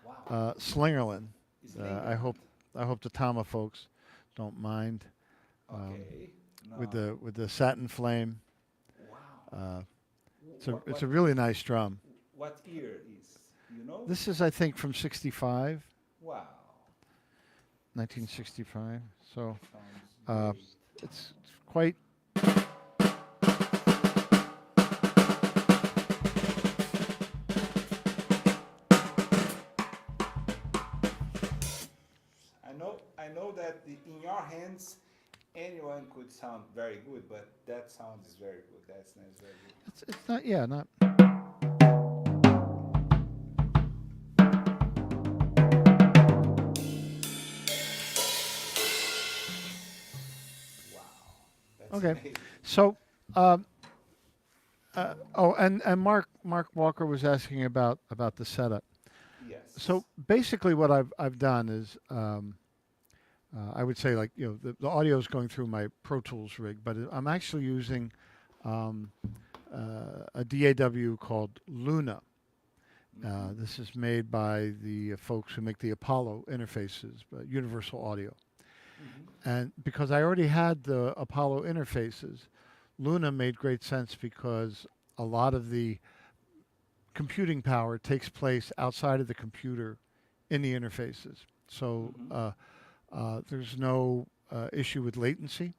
Wow. Slingerland. It's I England. hope the Tama folks don't mind. Okay. With No. the satin flame. Wow. Uh, What, it's what a really nice drum. what year is? You know? This is I think from 65, Wow. 1965. So Sounds uh, great. it's quite. I know that in your hands, anyone could sound very good, but that sound is very good. That's nice, very good. It's not, yeah, not. Wow. That's Okay. amazing. So, and Mark Walker was asking about the setup. Yes. So basically, what I've done is, I would say, like, the audio is going through my Pro Tools rig, but I'm actually using um, a DAW called Luna. Mhm. This is made by the folks who make the Apollo interfaces, Universal Audio. Mhm. And because I already had the Apollo interfaces, Luna made great sense because a lot of the computing power takes place outside of the computer in the interfaces. So Mhm. there's no issue with latency.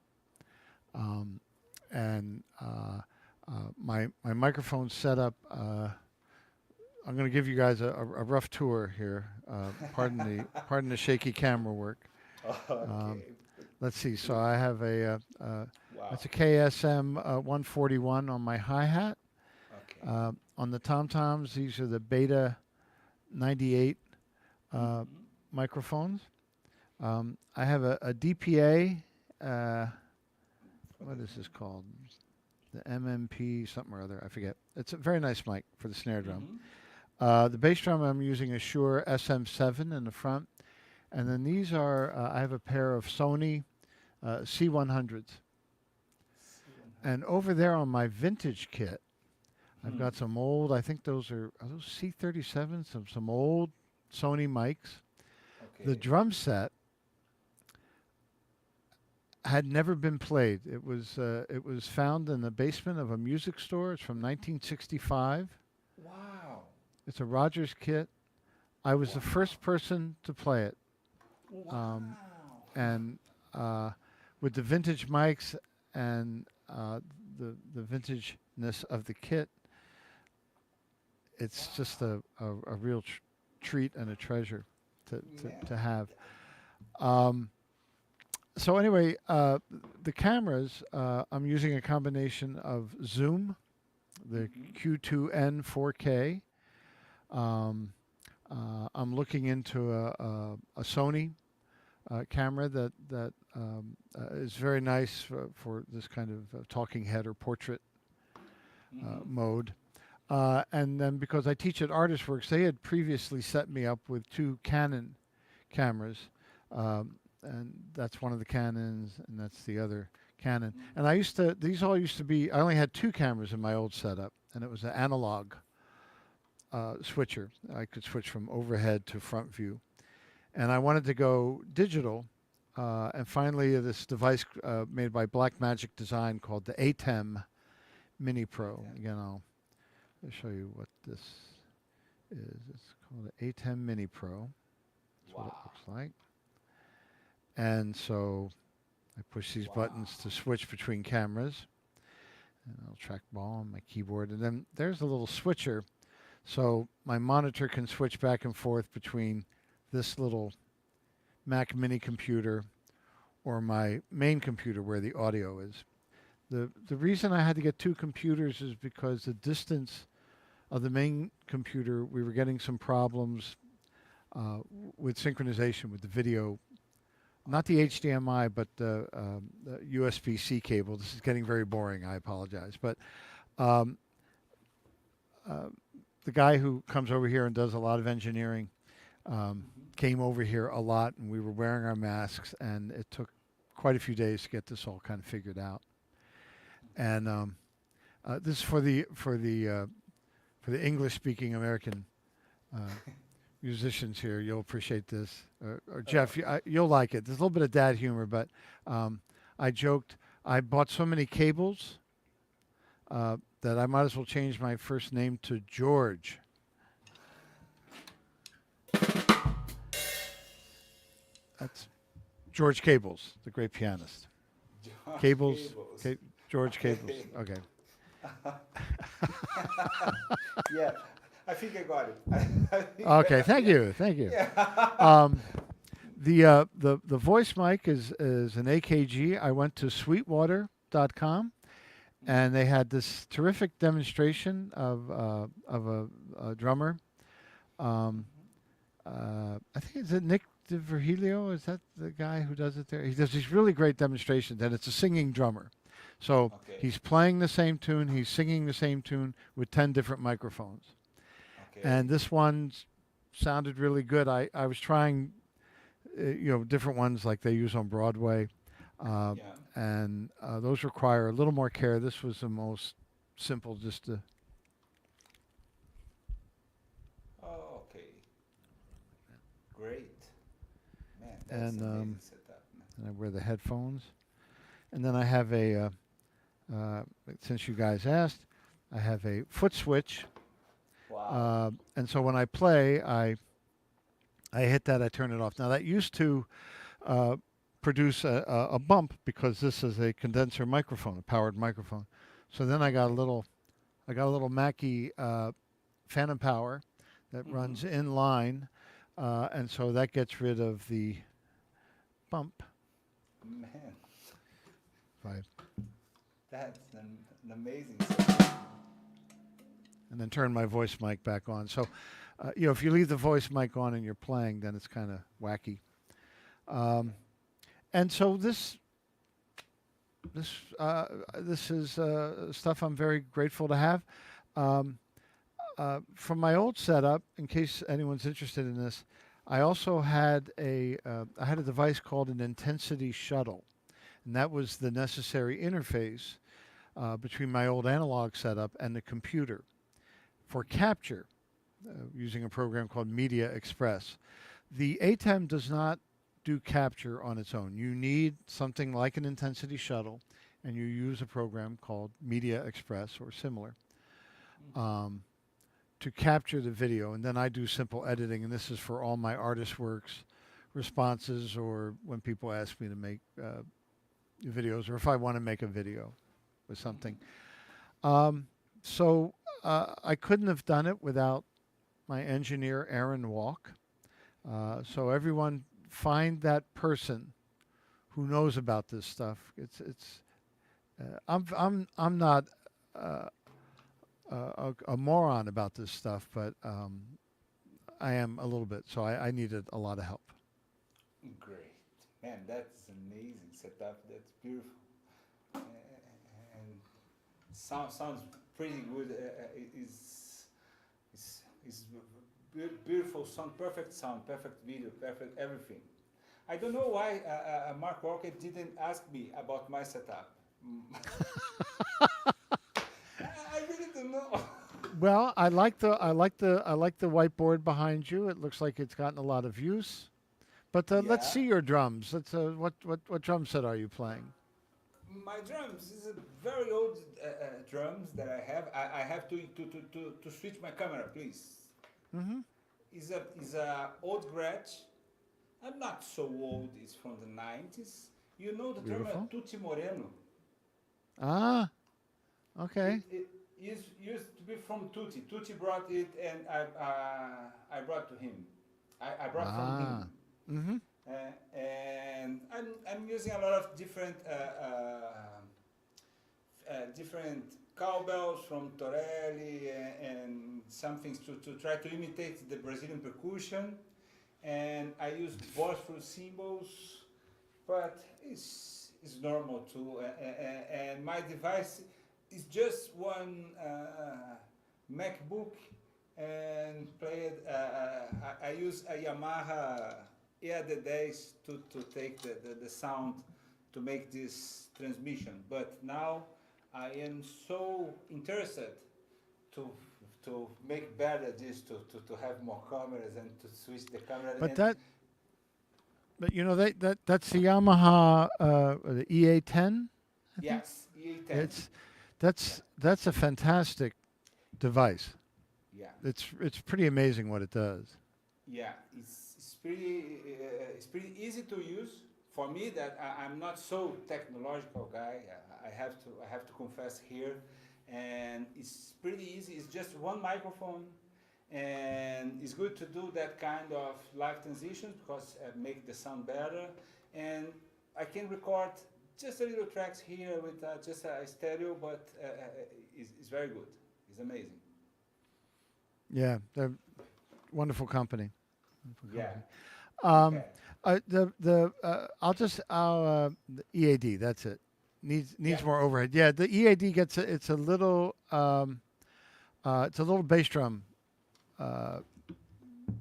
Um, and my microphone setup. I'm going to give you guys a rough tour here. Pardon the shaky camera work. Um, Okay. let's see. So I have Wow. that's a KSM 141 on my hi hat. Okay. On the tom toms, these are the Beta 98 Mhm. microphones. I have a DPA. For What the is this called? The MMP something or other. I forget. It's a very nice mic for the snare drum. Mhm. The bass drum, I'm using a Shure SM7 in the front. And then these are, I have a pair of Sony C100s. And C100. over there on my vintage kit, I've Hmm. got some old, I think are those C37s, some old Sony mics. The Okay. drum set had never been played. It was found in the basement of a music store. It's from 1965. Wow. It's a Rogers kit. I was the Wow. first person to play it. Um, Wow. and uh, with the vintage mics and the vintageness of the kit, it's just Wow. a real treat and a treasure Yeah. to have. Um, so anyway, the cameras, I'm using a combination of Zoom, the Mhm. Q2N 4K. Um, I'm looking into a Sony camera that is very nice for this kind of talking head or portrait Mhm. mode. And then because I teach at Artist Works, they had previously set me up with two Canon cameras, and that's one of the Canons, and that's the other Canon. And Mhm. these all used to be. I only had two cameras in my old setup, and it was an analog switcher. I could switch from overhead to front view, and I wanted to go digital. And finally, this device made by Blackmagic Design called the ATEM Mini Pro. Okay. Again, I'll show you what this is. It's called the ATEM Mini Pro. That's what it Wow. looks like. And so I push these Wow. buttons to switch between cameras. And I'll trackball on my keyboard. And then there's a little switcher. So my monitor can switch back and forth between this little Mac mini computer or my main computer where the audio is. The reason I had to get two computers is because the distance of the main computer, we were getting some problems with synchronization with the video, not the Okay. HDMI, but the USB-C cable. This is getting very boring. I apologize, but um, uh, the guy who comes over here and does a lot of engineering Mhm. came over here a lot, and we were wearing our masks, and it took quite a few days to get this all kind of figured out. And this is for the English-speaking American musicians here. You'll appreciate this, or Jeff, you'll like it. There's a little bit of dad humor, but I joked I bought so many cables that I might as well change my first name to George. That's George Cables, the great pianist. George Cables, Cables. George Cables. Okay. Yeah, I think I got it. I think Okay. Thank you. Yeah. The voice mic is an AKG. I went to sweetwater.com, and they had this terrific demonstration of a drummer. I think is it Nick DeVirgilio? Is that the guy who does it there? He does these really great demonstrations, and it's a singing drummer. So Okay. he's playing the same tune, he's singing the same tune with 10 different microphones. Okay. And this one sounded really good. I was trying, different ones like they use on Broadway, Yeah. and those require a little more care. This was the most simple, just to. Oh, okay. Great. Man, that's And, amazing setup. Man. And I wear the headphones, and then I have since you guys asked, I have a foot switch. Wow. And so when I play, I hit that, I turn it off. Now that used to produce a bump because this is a condenser microphone, a powered microphone. So then I got a little Mackie phantom power that runs in line, and so that gets rid of the bump. Man, Right. that's an amazing setup. And then turn my voice mic back on. So, if you leave the voice mic on and you're playing, then it's kind of wacky. And so this is stuff I'm very grateful to have. From my old setup, in case anyone's interested in this, I also had I had a device called an intensity shuttle, and that was the necessary interface between my old analog setup and the computer for capture using a program called Media Express. The ATEM does not do capture on its own. You need something like an intensity shuttle, and you use a program called Media Express or similar to capture the video. And then I do simple editing, and this is for all my artist works, responses, or when people ask me to make videos, or if I want to make a video with something. So I couldn't have done it without my engineer, Aaron Walk. So everyone find that person who knows about this stuff. I'm not a moron about this stuff, but I am a little bit. So I needed a lot of help. Great. Man, that's amazing setup. That's beautiful. And sounds pretty good. Is beautiful sound, perfect video, perfect everything. I don't know why Mark Walker didn't ask me about my setup. I really don't know. Well, I like the whiteboard behind you. It looks like it's gotten a lot of use. But let's Yeah. see your drums. Let's what drum set are you playing? My drums is a very old drums that I have. I have to switch my camera, please. Mm-hmm. Is a old Gretsch. I'm not so old. It's from the 90s. You know the drummer Beautiful. Tutti Moreno. Ah, okay. It used to be from Tutti. Tutti brought it, and I brought to him. I brought from him. Mm-hmm. And I'm using a lot of different cowbells from Torelli and some things to try to imitate the Brazilian percussion. And I use forceful cymbals, but it's normal too. And my device is just one MacBook, and played. I use a Yamaha EAD10 to take the sound to make this transmission. But now I am so interested to make better this, to have more cameras and to switch the camera. But and but you know that's the Yamaha the EA10. yes, E10. It's that's a fantastic device. Yeah. It's pretty amazing what it does. Yeah, it's pretty easy to use for me. That I'm not so technological guy. I have to confess here, and it's pretty easy. It's just one microphone, and it's good to do that kind of live transitions because make the sound better, and I can record just a little tracks here with just a stereo, but it's very good. It's amazing. Yeah, they're wonderful company. Wonderful Yeah. company. Okay. The EAD. That's it. Needs Yeah. more overhead. Yeah, the EAD it's a little bass drum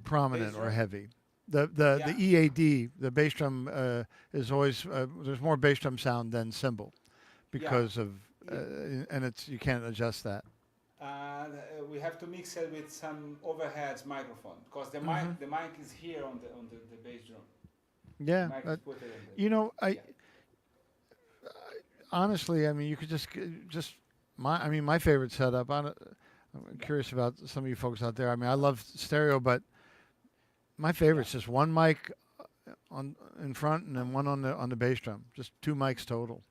prominent Bass or drum? heavy. The Yeah. EAD, the bass drum is always there's more bass drum sound than cymbal because of and it's you can't adjust that. We have to mix it with some overheads microphone because the Mhm. mic is here on the bass drum. Yeah, The mic is put it on the, you know, yeah. honestly, I mean, you could just my favorite setup. I'm curious about some of you folks out there. I mean, I love stereo, but my favorite's just one mic on in front and then one on the bass drum. Just two mics total.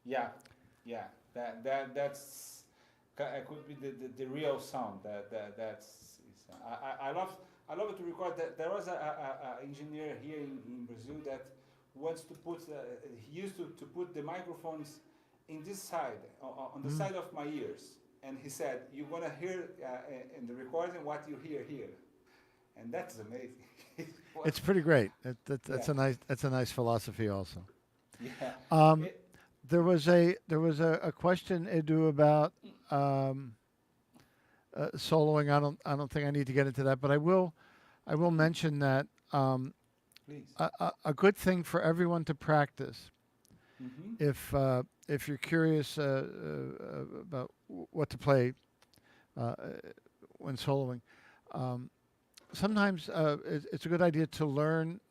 Yeah, yeah. That's could be the real sound. I love it to record. That there was a engineer here in Brazil that wants to put he used to put the microphones in this side on the side of my ears, and he said you're gonna hear in the recording what you hear here, and that's amazing. It's pretty great. That's Yeah. a nice philosophy also. Yeah. It- There was a question, Edu, about soloing. I don't think I need to get into that, but I will mention that Please. a good thing for everyone to practice Mm-hmm. if you're curious about what to play when soloing. Sometimes it's a good idea to learn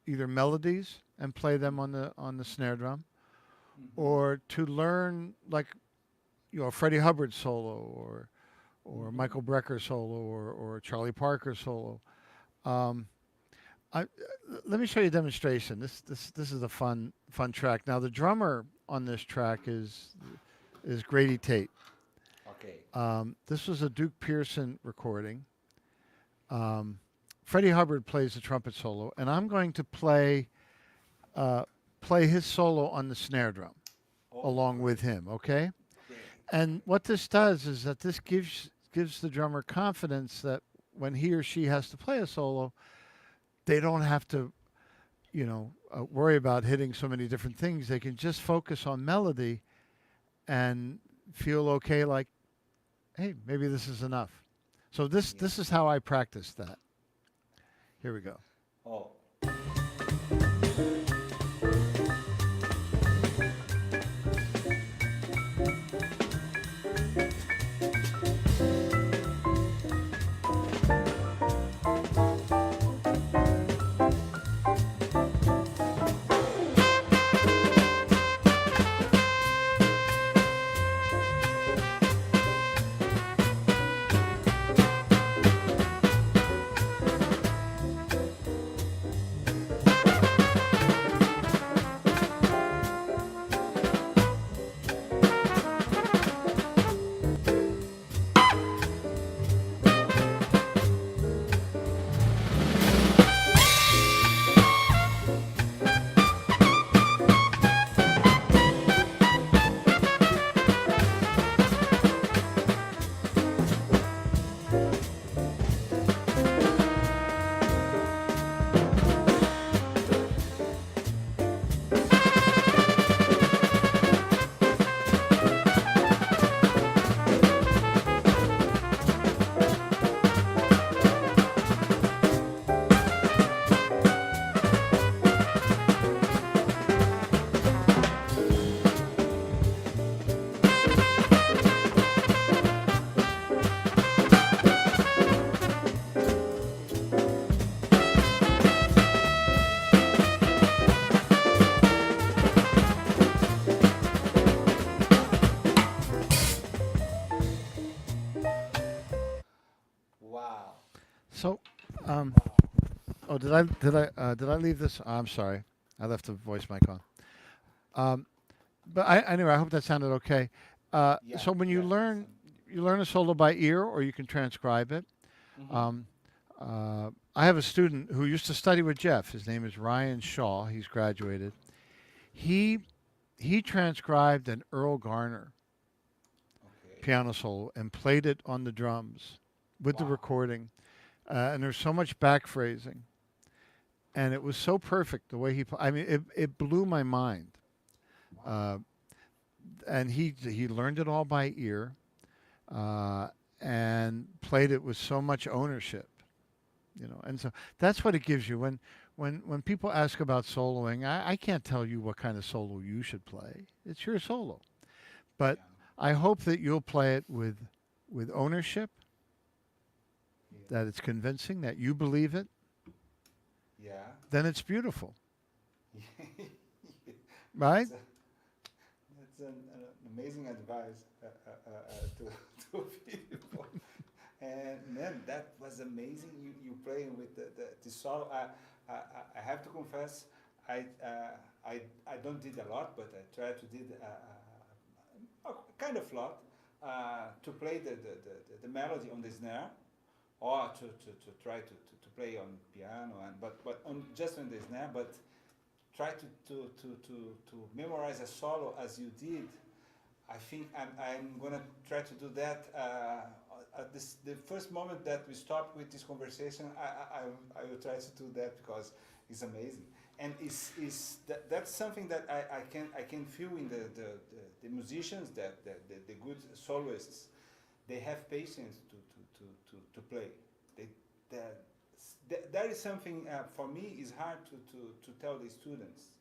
either melodies and play them on the snare drum, Mm-hmm. or to learn like a Freddie Hubbard solo or Mhm. Michael Brecker solo or Charlie Parker solo. Um, Let me show you a demonstration. This is a fun track. Now the drummer on this track is Grady Tate. Okay. This was a Duke Pearson recording. Freddie Hubbard plays the trumpet solo, and I'm going to play his solo on the snare drum Oh, along with him. Okay. great. And what this does is that this gives the drummer confidence that when he or she has to play a solo, they don't have to, worry about hitting so many different things. They can just focus on melody and feel okay. Like, hey, maybe this is enough. So this is how I practice that. Here we go. Oh. Oh, did I leave this? I'm sorry. I left the voice mic on. Um, but anyway, I hope that sounded okay. Yeah, So when yeah. Some, you learn a solo by ear, or you can transcribe it. hmm. Um, I have a student who used to study with Jeff. His name is Ryan Shaw. He's graduated. He he transcribed an Earl Garner Okay. piano solo and played it on the drums with the Wow. recording. And there's so much back phrasing, and it was so perfect the way I mean, it blew my mind. Wow. Uh, and he learned it all by ear, uh, and played it with so much ownership. And so that's what it gives you when people ask about soloing. I can't tell you what kind of solo you should play. It's your solo, but Yeah. I hope that you'll play it with ownership, Yeah. that it's convincing, that you believe it. Yeah. Then it's beautiful, right? That's an amazing advice to to people. And man, that was amazing. You playing with the solo. I have to confess, I I don't did a lot, but I try to did kind of lot to play the melody on the snare, or to try to play on piano, and but on just on the snare, but try to memorize a solo as you did. I think I'm gonna try to do that. At the first moment that we stop with this conversation, I will try to do that because it's amazing, and that's something that I can feel in the musicians, that the good soloists, they have patience to play. They that that is something for me is hard to tell the students,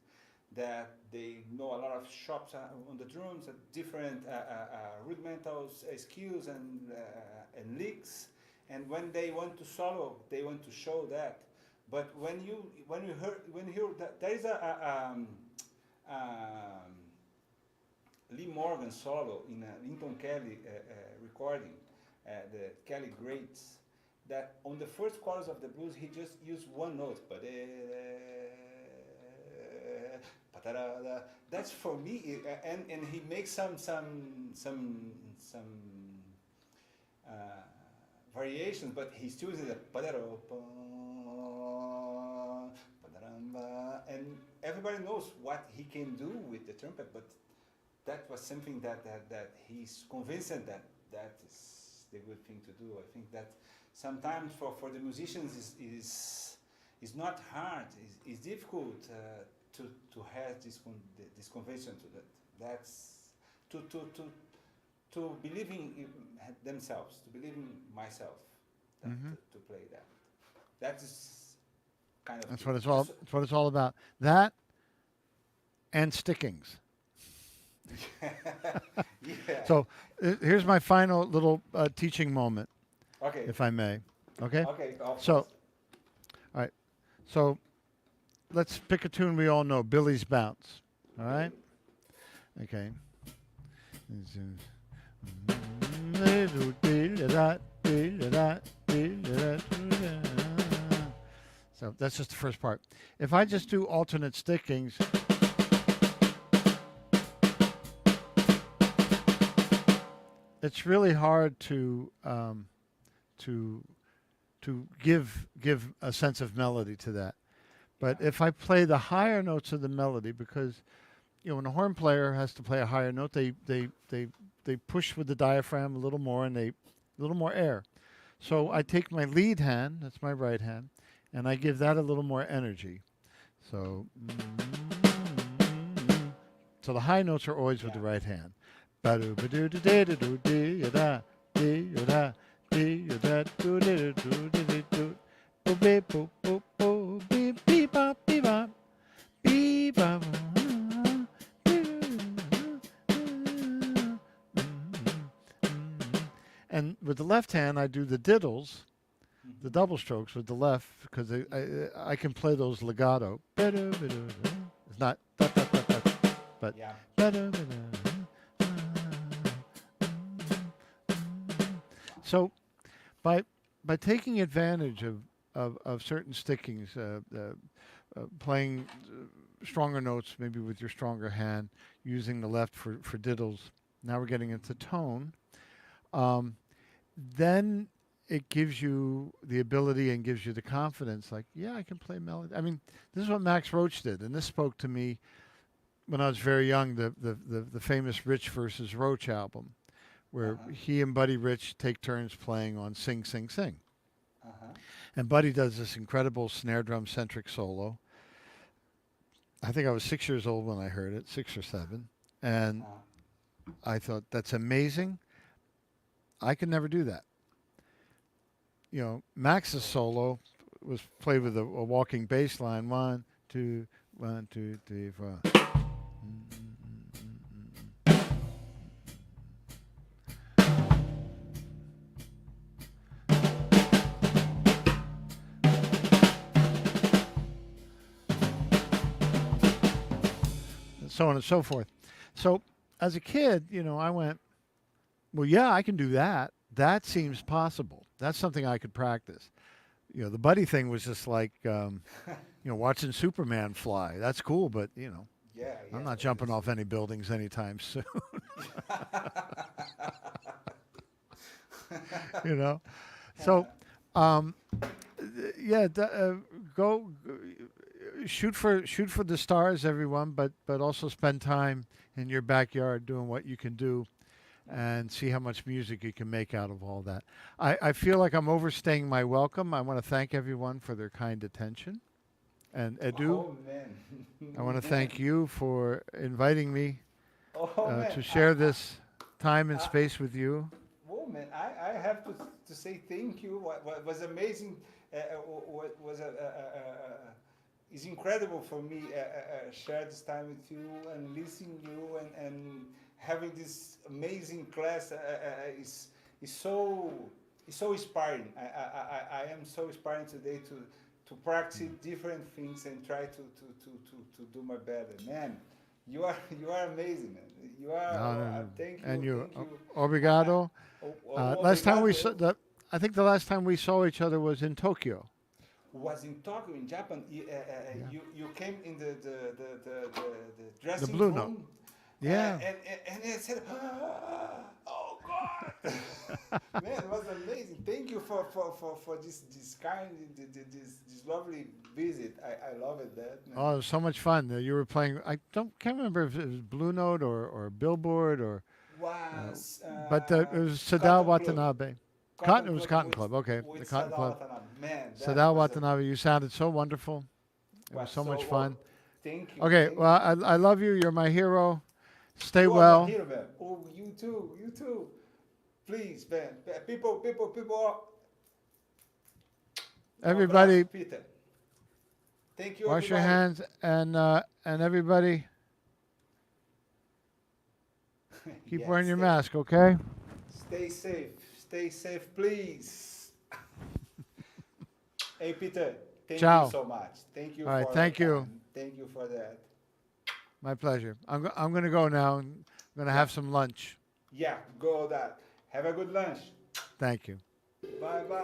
that they know a lot of shops on the drums, different rudimental skills and licks, and when they want to solo, they want to show that. But when you hear that there is um, Lee Morgan solo in a Lincoln Kelly recording, the Kelly Greats, that on the first chorus of the blues he just used one note, but that's for me, and he makes some uh, variations, but he still uses a and everybody knows what he can do with the trumpet, but that was something that he's convinced that is the good thing to do. I think that sometimes for the musicians is not hard. It's difficult to have this conviction to that. That's to believe in themselves, to believe in myself, that, Hmm. to play that. That is kind of That's the, what it's the all. so- That's what it's all about. That and stickings. yeah. So here's my final little teaching moment, Okay. if I may. Okay. Okay. Of So course. all right. So let's pick a tune we all know, Billy's Bounce. All right. Okay. So that's just the first part. If I just do alternate stickings, it's really hard to give a sense of melody to that. But Yeah. if I play the higher notes of the melody, because when a horn player has to play a higher note, they push with the diaphragm a little more, and a little more air. So I take my lead hand, that's my right hand, and I give that a little more energy. So, so the high notes are always with Yeah. the right hand. Ba-do-ba-do-do-da-do-do-dee-ya-da, dee-ya-da, dee-ya-da-do-dee-do-dee-dee-do. Bo-be-bo-bo-bo, bee-bee-bop, bee-bop, bee-bop. And with the left hand, I do the diddles, the Mhm. double strokes with the left, because I can play those legato. It's not da, da, da, da, but Yeah. Wow. so by by taking advantage of certain stickings, playing stronger notes, maybe with your stronger hand, using the left for diddles. Now we're getting into tone. Then it gives you the ability and gives you the confidence, like, yeah, I can play melody. I mean, this is what Max Roach did, and this spoke to me when I was very young, the famous Rich versus Roach album, where he and Buddy Rich take turns playing on Sing, Sing, Sing. And Buddy does this incredible snare drum centric solo. I think I was 6 years old when I heard it, 6 or 7. And I thought, that's amazing. I could never do that. You know, Max's solo was played with a walking bass line. 1, 2, 1, 2, 3, 4. So on and so forth. So as a kid, you know, I went, well, yeah, I can do that. That seems possible. That's something I could practice. You know, the Buddy thing was just like, you know, watching Superman fly. That's cool, but, you know, I'm not jumping off any buildings anytime soon. You know? So, yeah, go shoot for the stars, everyone, but also spend time in your backyard doing what you can do and see how much music you can make out of all that. I feel like I'm overstaying my welcome. I want to thank everyone for their kind attention. And Edu, I want to thank you for inviting me to share this time and space with you. Oh man, I have to say thank you. What was amazing, it's incredible for me share this time with you and listening you and having this amazing class is so inspiring. I am so inspiring today to practice different things and try to do my better. Man, you are amazing, man. You are. Thank you. And you, thank you. Obrigado. Last time we saw Obrigado. I think the last time we saw each other was in Tokyo. Was in Tokyo, in Japan. You came in the dressing Blue room. Note. Yeah. And it said, oh God, man, it was amazing. Thank you for this kind, this lovely visit. I love it. That man. Oh, it was so much fun. You were playing. Can't remember if it was Blue Note or Billboard or. But it was Sadao Watanabe. It was Cotton Club. Okay, the Cotton Club. Man, Sadao Watanabe. You sounded so wonderful. It was so much fun. Thank you. Okay, well, I love you. You're my hero. Stay well. Hero, man. Oh, you too. Please, man. People. Everybody, Peter. Thank you. wash your hands and everybody keep wearing your mask, okay? Stay safe, please. Hey, Peter. Thank Ciao. you so much. Thank you. All right, thank you. Thank you for that. My pleasure. I'm going to go now. I'm going to have some lunch. Yeah, go that. Have a good lunch. Thank you. Bye.